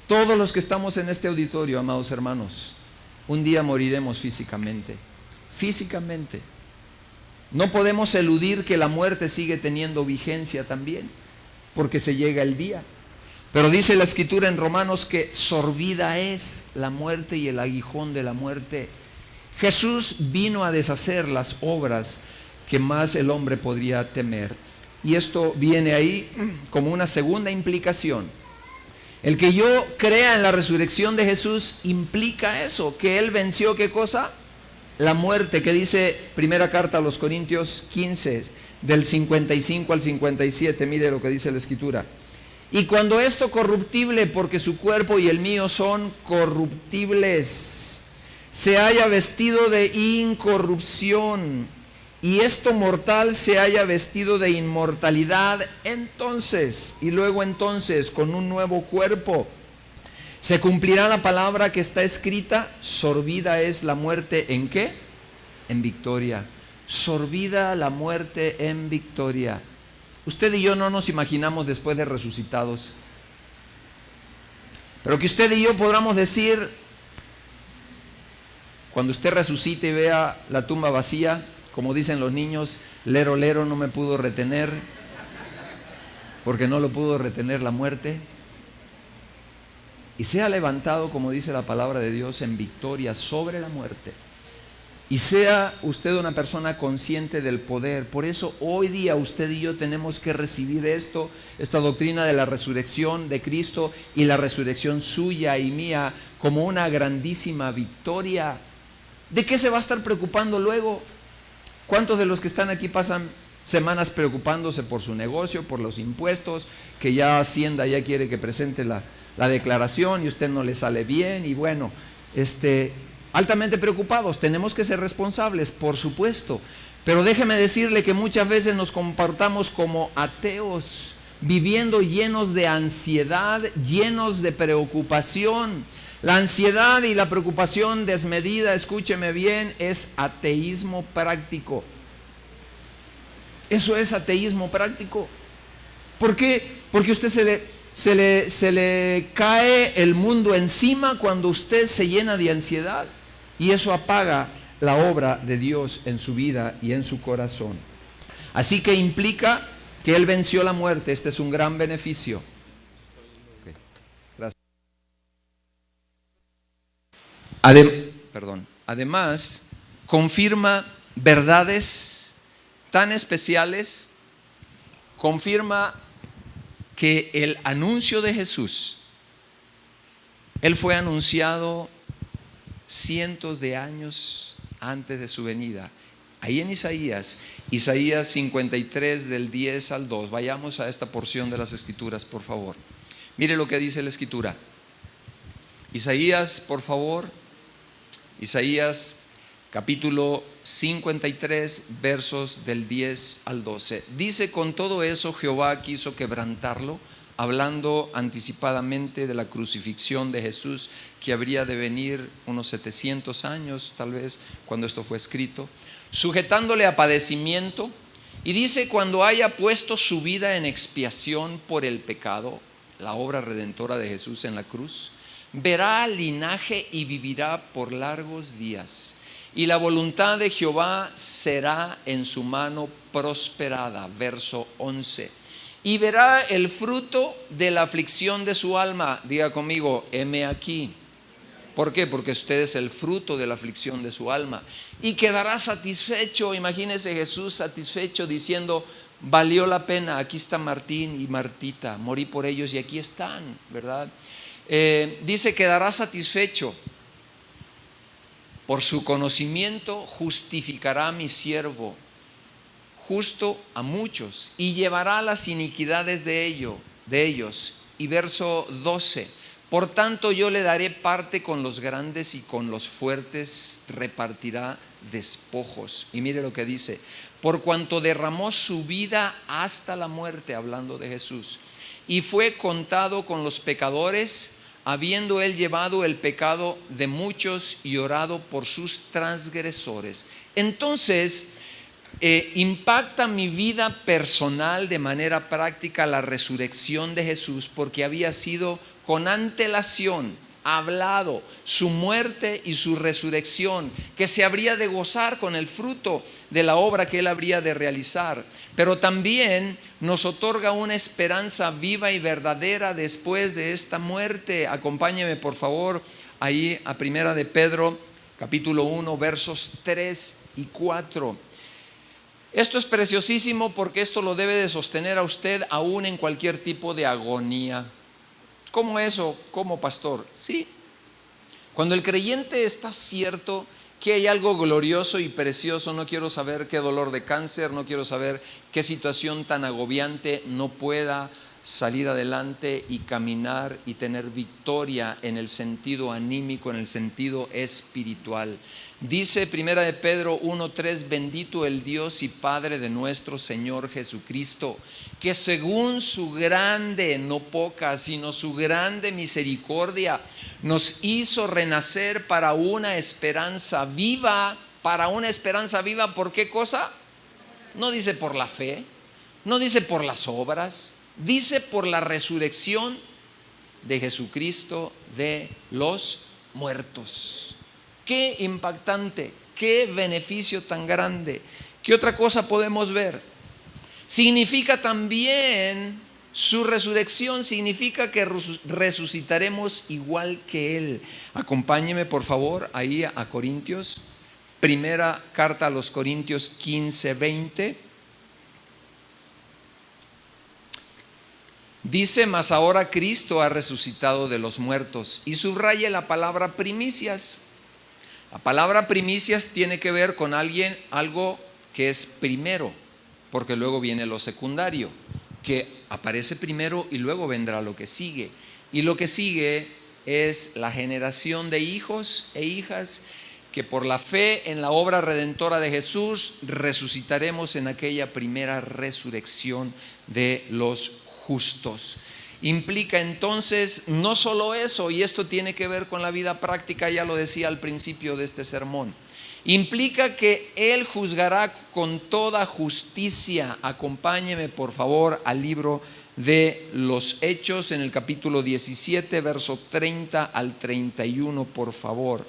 Todos los que estamos en este auditorio, amados hermanos, un día moriremos físicamente. Físicamente. No podemos eludir que la muerte sigue teniendo vigencia también, porque se llega el día. Pero dice la Escritura en Romanos que sorbida es la muerte y el aguijón de la muerte. Jesús vino a deshacer las obras que más el hombre podría temer. Y esto viene ahí como una segunda implicación. El que yo crea en la resurrección de Jesús implica eso, que Él venció, ¿qué cosa? La muerte, que dice primera carta a los Corintios 15, del 55 al 57, mire lo que dice la Escritura. Y cuando esto corruptible, porque su cuerpo y el mío son corruptibles, se haya vestido de incorrupción, y esto mortal se haya vestido de inmortalidad, entonces, y luego entonces, con un nuevo cuerpo, se cumplirá la palabra que está escrita, sorbida es la muerte, ¿en qué? En victoria. Sorbida la muerte en victoria. Usted y yo no nos imaginamos después de resucitados, pero que usted y yo podamos decir, cuando usted resucite y vea la tumba vacía, como dicen los niños, lero, lero, no me pudo retener, porque no lo pudo retener la muerte, y sea levantado, como dice la palabra de Dios, en victoria sobre la muerte, y sea usted una persona consciente del poder. Por eso hoy día usted y yo tenemos que recibir esta doctrina de la resurrección de Cristo y la resurrección suya y mía como una grandísima victoria. ¿De qué se va a estar preocupando luego? ¿Cuántos de los que están aquí pasan semanas preocupándose por su negocio, por los impuestos, que ya Hacienda ya quiere que presente la declaración y usted no le sale bien? Y bueno, altamente preocupados. Tenemos que ser responsables, por supuesto, pero déjeme decirle que muchas veces nos comportamos como ateos, viviendo llenos de ansiedad, llenos de preocupación. La ansiedad y la preocupación desmedida, escúcheme bien, es ateísmo práctico. Eso es ateísmo práctico. ¿Por qué? Porque a usted se le cae el mundo encima cuando usted se llena de ansiedad, y eso apaga la obra de Dios en su vida y en su corazón. Así que implica que Él venció la muerte. Este es un gran beneficio. Okay. Gracias. Además, confirma verdades tan especiales, confirma que el anuncio de Jesús, Él fue anunciado cientos de años antes de su venida. Ahí en Isaías 53 del 10 al 2. Vayamos a esta porción de las Escrituras, por favor. Mire lo que dice la Escritura. Isaías, por favor. Isaías capítulo 53, versos del 10 al 12. Dice: con todo eso Jehová quiso quebrantarlo, hablando anticipadamente de la crucifixión de Jesús, que habría de venir unos 700 años, tal vez, cuando esto fue escrito, sujetándole a padecimiento. Y dice: cuando haya puesto su vida en expiación por el pecado, la obra redentora de Jesús en la cruz, verá linaje y vivirá por largos días. Y la voluntad de Jehová será en su mano prosperada. Verso 11. Y verá el fruto de la aflicción de su alma. Diga conmigo: heme aquí. ¿Por qué? Porque usted es el fruto de la aflicción de su alma. Y quedará satisfecho. Imagínese Jesús satisfecho diciendo: valió la pena, aquí está Martín y Martita, morí por ellos y aquí están, ¿verdad? Dice: quedará satisfecho. Por su conocimiento justificará a mi siervo justo a muchos, y llevará las iniquidades de ellos. Y verso 12: por tanto yo le daré parte con los grandes, y con los fuertes repartirá despojos. Y mire lo que dice: por cuanto derramó su vida hasta la muerte, hablando de Jesús, y fue contado con los pecadores, habiendo él llevado el pecado de muchos y orado por sus transgresores. Entonces impacta mi vida personal de manera práctica la resurrección de Jesús, porque había sido con antelación hablado su muerte y su resurrección, que se habría de gozar con el fruto de la obra que él habría de realizar. Pero también nos otorga una esperanza viva y verdadera después de esta muerte. Acompáñeme por favor ahí a Primera de Pedro capítulo 1, versos 3 y 4. Esto es preciosísimo, porque esto lo debe de sostener a usted aún en cualquier tipo de agonía. ¿Cómo eso? ¿Cómo, pastor? Sí. Cuando el creyente está cierto que hay algo glorioso y precioso, no quiero saber qué dolor de cáncer, no quiero saber qué situación tan agobiante no pueda salir adelante y caminar y tener victoria en el sentido anímico, en el sentido espiritual. Dice Primera de Pedro 1:3: bendito el Dios y Padre de nuestro Señor Jesucristo, que según su grande, no poca, sino su grande misericordia, nos hizo renacer para una esperanza viva. Para una esperanza viva, ¿por qué cosa? No dice por la fe, no dice por las obras, dice por la resurrección de Jesucristo de los muertos. Qué impactante, qué beneficio tan grande. ¿Qué otra cosa podemos ver? Significa también su resurrección, significa que resucitaremos igual que Él. Acompáñeme por favor ahí a Corintios, primera carta a los Corintios 15:20. Dice: mas ahora Cristo ha resucitado de los muertos. Y subraya la palabra primicias. La palabra primicias tiene que ver con algo que es primero, porque luego viene lo secundario, que aparece primero y luego vendrá lo que sigue. Y lo que sigue es la generación de hijos e hijas que por la fe en la obra redentora de Jesús resucitaremos en aquella primera resurrección de los justos. Implica entonces no solo eso, y esto tiene que ver con la vida práctica, ya lo decía al principio de este sermón. Implica que Él juzgará con toda justicia. Acompáñeme por favor al libro de los Hechos en el capítulo 17, verso 30 al 31, por favor.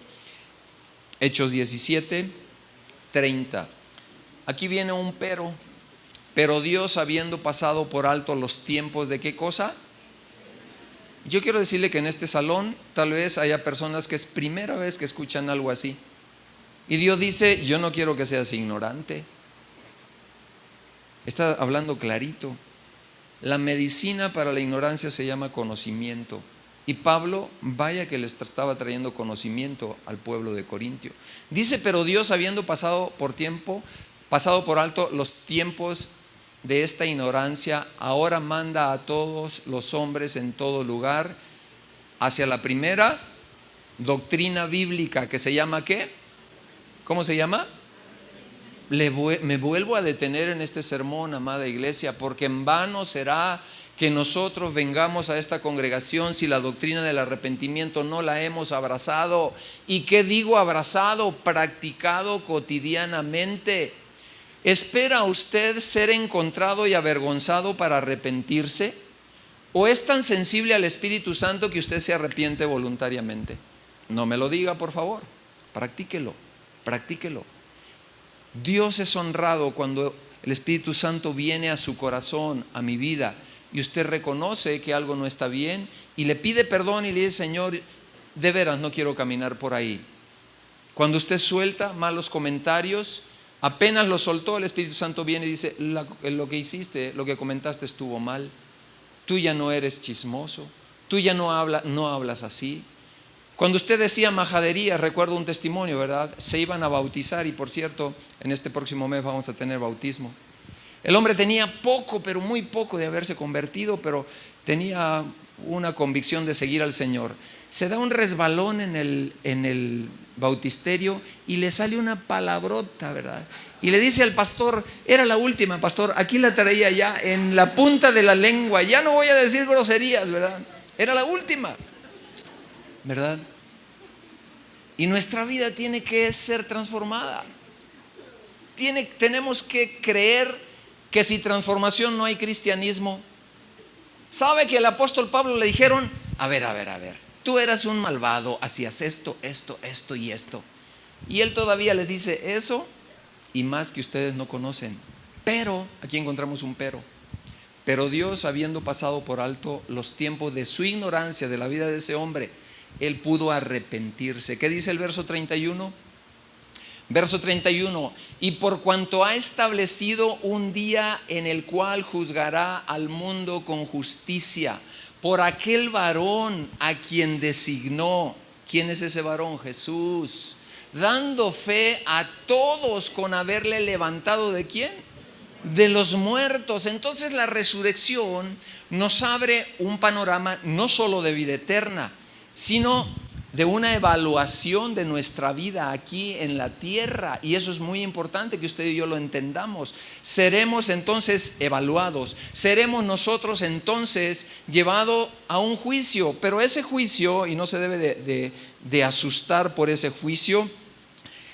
Hechos 17, 30. Aquí viene un pero Dios, habiendo pasado por alto los tiempos de ¿qué cosa? Yo quiero decirle que en este salón tal vez haya personas que es primera vez que escuchan algo así. Y Dios dice: yo no quiero que seas ignorante. Está hablando clarito. La medicina para la ignorancia se llama conocimiento. Y Pablo, vaya que les estaba trayendo conocimiento al pueblo de Corintio. Dice, pero Dios, habiendo pasado por alto los tiempos de esta ignorancia, ahora manda a todos los hombres en todo lugar hacia la primera doctrina bíblica, que se llama ¿qué? ¿Cómo se llama? Me vuelvo a detener en este sermón, amada iglesia, porque en vano será que nosotros vengamos a esta congregación si la doctrina del arrepentimiento no la hemos abrazado. ¿Y qué digo abrazado? Practicado cotidianamente. ¿Espera usted ser encontrado y avergonzado para arrepentirse? ¿O es tan sensible al Espíritu Santo que usted se arrepiente voluntariamente? No me lo diga, por favor. Practíquelo, practíquelo. Dios es honrado cuando el Espíritu Santo viene a su corazón, a mi vida, y usted reconoce que algo no está bien y le pide perdón y le dice, Señor, de veras no quiero caminar por ahí. Cuando usted suelta malos comentarios, apenas lo soltó, el Espíritu Santo viene y dice, lo que hiciste, lo que comentaste estuvo mal. Tú ya no eres chismoso, tú ya no hablas así. Cuando usted decía majadería, recuerdo un testimonio, ¿verdad? Se iban a bautizar y, por cierto, en este próximo mes vamos a tener bautismo. El hombre tenía poco, pero muy poco de haberse convertido, pero tenía una convicción de seguir al Señor. Se da un resbalón en el bautisterio y le sale una palabrota, ¿verdad? Y le dice al pastor, era la última, pastor, aquí la traía ya en la punta de la lengua, ya no voy a decir groserías, ¿verdad? Era la última, ¿verdad? Y nuestra vida tiene que ser transformada. Tenemos que creer que sin transformación no hay cristianismo. ¿Sabe que al apóstol Pablo le dijeron, a ver, tú eras un malvado, hacías esto y esto? Y él todavía les dice eso y más que ustedes no conocen. Pero, aquí encontramos un pero Dios, habiendo pasado por alto los tiempos de su ignorancia de la vida de ese hombre, él pudo arrepentirse. ¿Qué dice el verso 31? Verso 31, y por cuanto ha establecido un día en el cual juzgará al mundo con justicia, por aquel varón a quien designó. ¿Quién es ese varón? Jesús. Dando fe a todos con haberle levantado, ¿de quién? De los muertos. Entonces la resurrección nos abre un panorama no solo de vida eterna, sino de una evaluación de nuestra vida aquí en la tierra. Y eso es muy importante que usted y yo lo entendamos. Seremos entonces evaluados, seremos nosotros entonces llevados a un juicio. Pero ese juicio, y no se debe de asustar por ese juicio,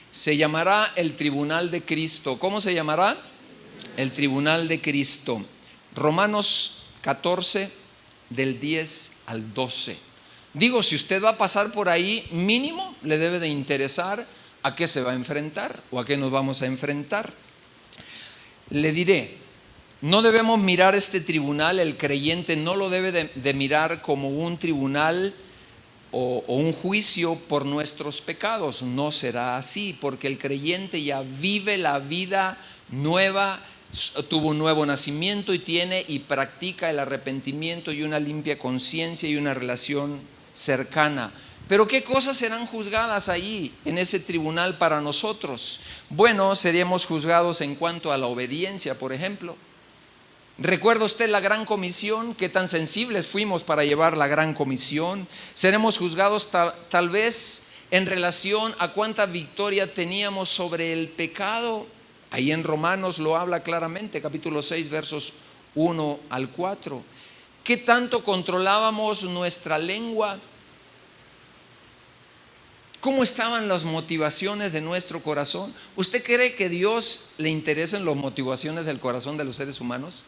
se llamará el tribunal de Cristo. ¿Cómo se llamará? El tribunal de Cristo. Romanos 14, del 10 al 12. Digo, si usted va a pasar por ahí, mínimo le debe de interesar a qué se va a enfrentar o a qué nos vamos a enfrentar. Le diré, no debemos mirar este tribunal, el creyente no lo debe de mirar como un tribunal o un juicio por nuestros pecados. No será así, porque el creyente ya vive la vida nueva, tuvo un nuevo nacimiento y tiene y practica el arrepentimiento y una limpia conciencia y una relación cercana. Pero ¿qué cosas serán juzgadas allí en ese tribunal para nosotros? Bueno, seríamos juzgados en cuanto a la obediencia, por ejemplo. ¿Recuerda usted la gran comisión? ¿Qué tan sensibles fuimos para llevar la gran comisión? Seremos juzgados tal vez en relación a cuánta victoria teníamos sobre el pecado. Ahí en Romanos lo habla claramente, capítulo 6, versos 1 al 4. ¿Qué tanto controlábamos nuestra lengua? ¿Cómo estaban las motivaciones de nuestro corazón? ¿Usted cree que Dios le interesan las motivaciones del corazón de los seres humanos?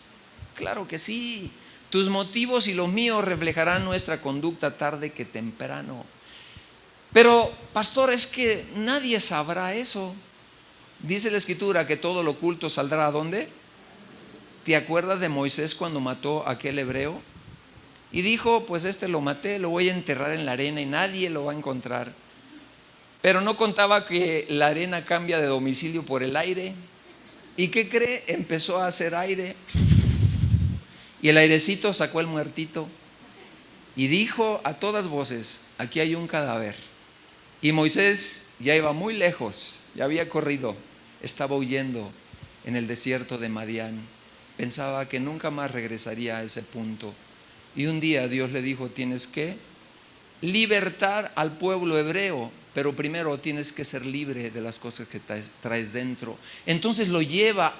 Claro que sí. Tus motivos y los míos reflejarán nuestra conducta tarde que temprano. Pero, pastor, es que nadie sabrá eso. Dice la Escritura que todo lo oculto saldrá ¿a dónde? ¿Te acuerdas de Moisés cuando mató a aquel hebreo? Y dijo, pues lo maté, lo voy a enterrar en la arena y nadie lo va a encontrar. Pero no contaba que la arena cambia de domicilio por el aire. ¿Y qué cree? Empezó a hacer aire. Y el airecito sacó el muertito. y dijo a todas voces: aquí hay un cadáver. Y Moisés ya iba muy lejos, ya había corrido, estaba huyendo en el desierto de Madián. Pensaba que nunca más regresaría a ese punto. Y un día Dios le dijo: tienes que libertar al pueblo hebreo, pero primero tienes que ser libre de las cosas que traes dentro. Entonces lo lleva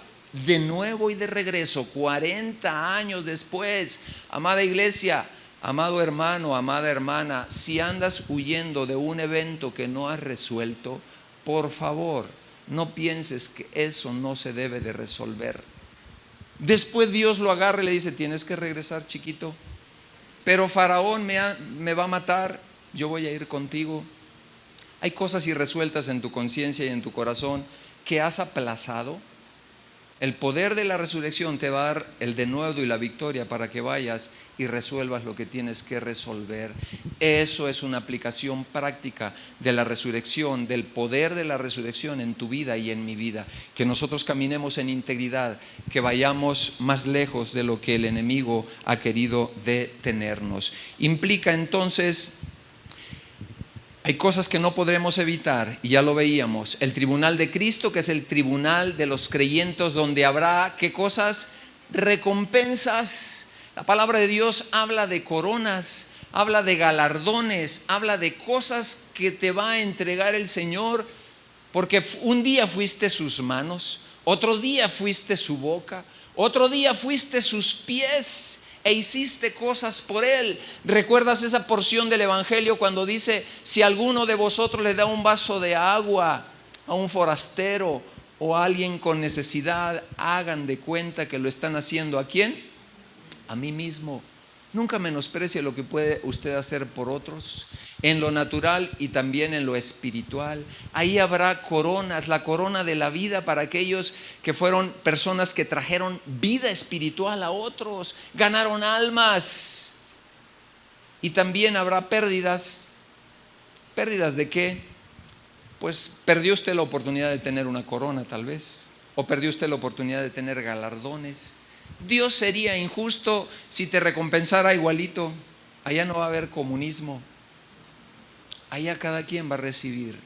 de nuevo y de regreso, 40 años después. Amada iglesia, amado hermano, amada hermana, si andas huyendo de un evento que no has resuelto, por favor, no pienses que eso no se debe de resolver. Después Dios lo agarra y le dice: tienes que regresar, chiquito, pero Faraón me va a matar, yo voy a ir contigo. Hay cosas irresueltas en tu conciencia y en tu corazón que has aplazado. El poder de la resurrección te va a dar el denuedo y la victoria para que vayas y resuelvas lo que tienes que resolver. Eso es una aplicación práctica de la resurrección, del poder de la resurrección en tu vida y en mi vida. Que nosotros caminemos en integridad, que vayamos más lejos de lo que el enemigo ha querido detenernos. Implica entonces, hay cosas que no podremos evitar, y ya lo veíamos. El tribunal de Cristo, que es el tribunal de los creyentes, donde habrá, ¿qué cosas? Recompensas. La palabra de Dios habla de coronas, habla de galardones, habla de cosas que te va a entregar el Señor, porque un día fuiste sus manos, otro día fuiste su boca, otro día fuiste sus pies e hiciste cosas por Él. ¿Recuerdas esa porción del Evangelio cuando dice: si alguno de vosotros le da un vaso de agua a un forastero o a alguien con necesidad, hagan de cuenta que lo están haciendo? ¿A quién? A mí mismo. Nunca menosprecie lo que puede usted hacer por otros, en lo natural y también en lo espiritual. Ahí habrá coronas, la corona de la vida para aquellos que fueron personas que trajeron vida espiritual a otros, ganaron almas. Y también habrá pérdidas. ¿Pérdidas de qué? Pues perdió usted la oportunidad de tener una corona, tal vez, o perdió usted la oportunidad de tener galardones. Dios sería injusto si te recompensara igualito. Allá no va a haber comunismo. Allá cada quien va a recibir.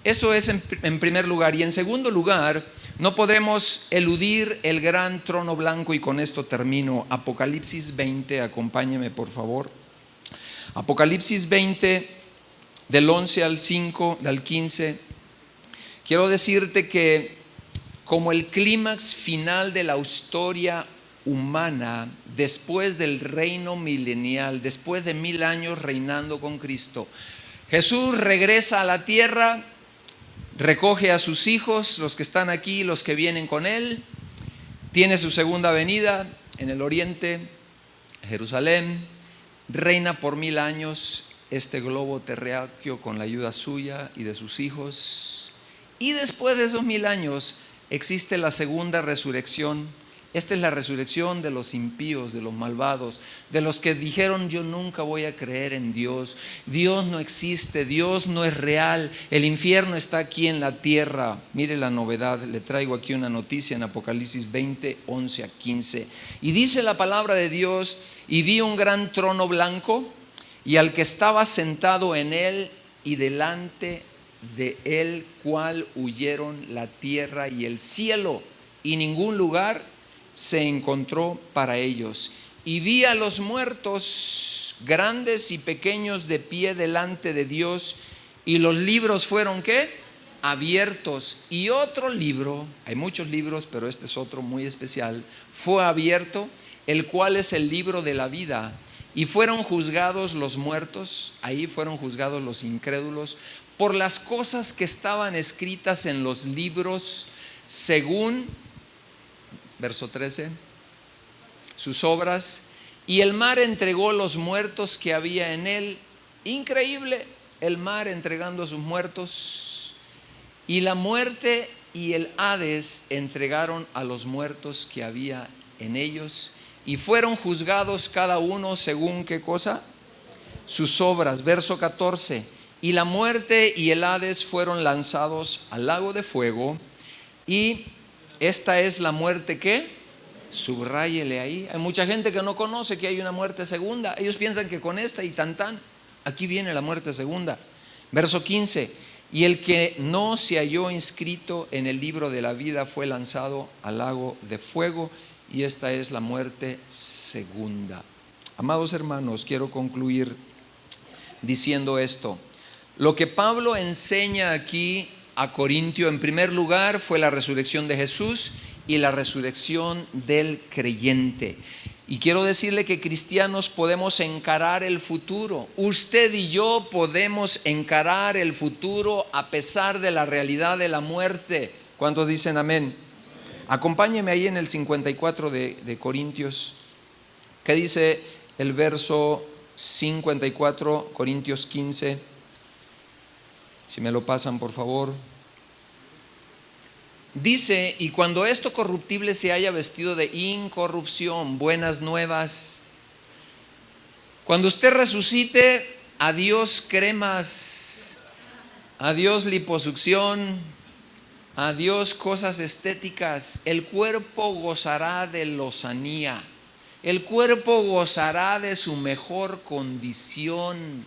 Esto es en primer lugar. Y en segundo lugar, no podremos eludir el gran trono blanco, y con esto termino. Apocalipsis 20, acompáñeme por favor. Apocalipsis 20, del 11 al 5, del 15. Quiero decirte que como el clímax final de la historia humana, después del reino milenial, después de 1000 años reinando con Cristo, Jesús regresa a la tierra, recoge a sus hijos, los que están aquí, los que vienen con Él, tiene su segunda venida en el oriente, Jerusalén, reina por 1000 años este globo terráqueo con la ayuda suya y de sus hijos. Y después de esos 1000 años existe la segunda resurrección. Esta es la resurrección de los impíos, de los malvados, de los que dijeron: yo nunca voy a creer en Dios, Dios no existe, Dios no es real, el infierno está aquí en la tierra. Mire la novedad, le traigo aquí una noticia en Apocalipsis 20, 11 a 15. Y dice la palabra de Dios: y vi un gran trono blanco, y al que estaba sentado en él, y delante de él cual huyeron la tierra y el cielo, y ningún lugar se encontró para ellos. Y vi a los muertos, grandes y pequeños, de pie delante de Dios, y los libros fueron ¿qué? Abiertos. Y otro libro, hay muchos libros, pero este es otro muy especial, fue abierto, el cual es el libro de la vida. Y fueron juzgados los muertos, ahí fueron juzgados los incrédulos, por las cosas que estaban escritas en los libros, según, verso 13, sus obras. Y el mar entregó los muertos que había en él. Increíble, el mar entregando a sus muertos. Y la muerte y el Hades entregaron a los muertos que había en ellos. Y fueron juzgados cada uno según ¿qué cosa? Sus obras. Verso 14. Y la muerte y el Hades fueron lanzados al lago de fuego. Y esta es la muerte ¿qué? Subráyele ahí. Hay mucha gente que no conoce que hay una muerte segunda. Ellos piensan que con esta y tan. Aquí viene la muerte segunda. Verso 15. Y el que no se halló inscrito en el libro de la vida fue lanzado al lago de fuego, y esta es la muerte segunda. Amados hermanos, quiero concluir diciendo esto. Lo que Pablo enseña aquí a Corintio, en primer lugar, fue la resurrección de Jesús y la resurrección del creyente. Y quiero decirle que cristianos podemos encarar el futuro. Usted y yo podemos encarar el futuro a pesar de la realidad de la muerte. ¿Cuántos dicen amén? Acompáñeme ahí en el 54 de Corintios. ¿Qué dice el verso 54, Corintios 15? Si me lo pasan, por favor. Dice: y cuando esto corruptible se haya vestido de incorrupción, buenas nuevas. Cuando usted resucite, adiós cremas, adiós liposucción, adiós cosas estéticas. El cuerpo gozará de lozanía, el cuerpo gozará de su mejor condición.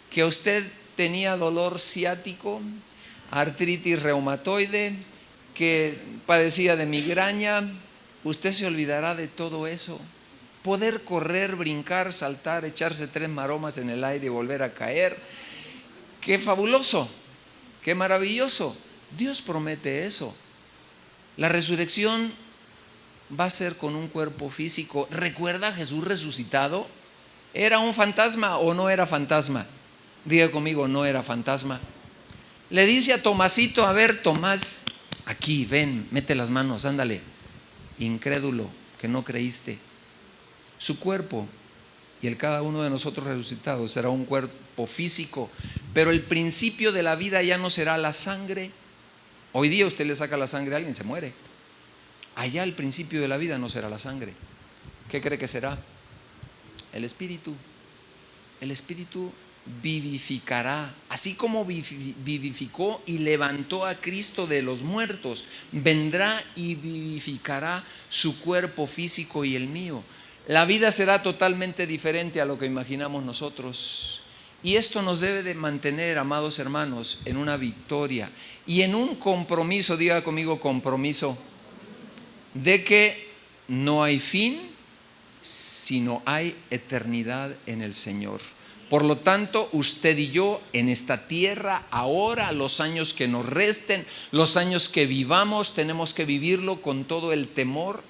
Que usted tenía dolor ciático, artritis reumatoide, que padecía de migraña, usted se olvidará de todo eso. Poder correr, brincar, saltar, echarse 3 maromas en el aire y volver a caer. ¡Qué fabuloso! ¡Qué maravilloso! Dios promete eso. La resurrección va a ser con un cuerpo físico. ¿Recuerda a Jesús resucitado? ¿Era un fantasma o no era fantasma? Diga conmigo, no era fantasma. Le dice a Tomasito: a ver, Tomás, aquí, ven, mete las manos, ándale. Incrédulo, que no creíste. Su cuerpo y el cada uno de nosotros resucitados será un cuerpo físico, pero el principio de la vida ya no será la sangre. Hoy día usted le saca la sangre a alguien, se muere. Allá el principio de la vida no será la sangre. ¿Qué cree que será? El Espíritu. El Espíritu vivificará, así como vivificó y levantó a Cristo de los muertos, vendrá y vivificará su cuerpo físico y el mío. La vida será totalmente diferente a lo que imaginamos nosotros, y esto nos debe de mantener, amados hermanos, en una victoria y en un compromiso. Diga conmigo, compromiso, de que no hay fin sino hay eternidad en el Señor. Por lo tanto, usted y yo en esta tierra, ahora, los años que nos resten, los años que vivamos, tenemos que vivirlo con todo el temor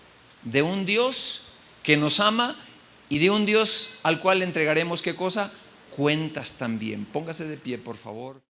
de un Dios que nos ama y de un Dios al cual le entregaremos, ¿qué cosa? Cuentas también. Póngase de pie, por favor.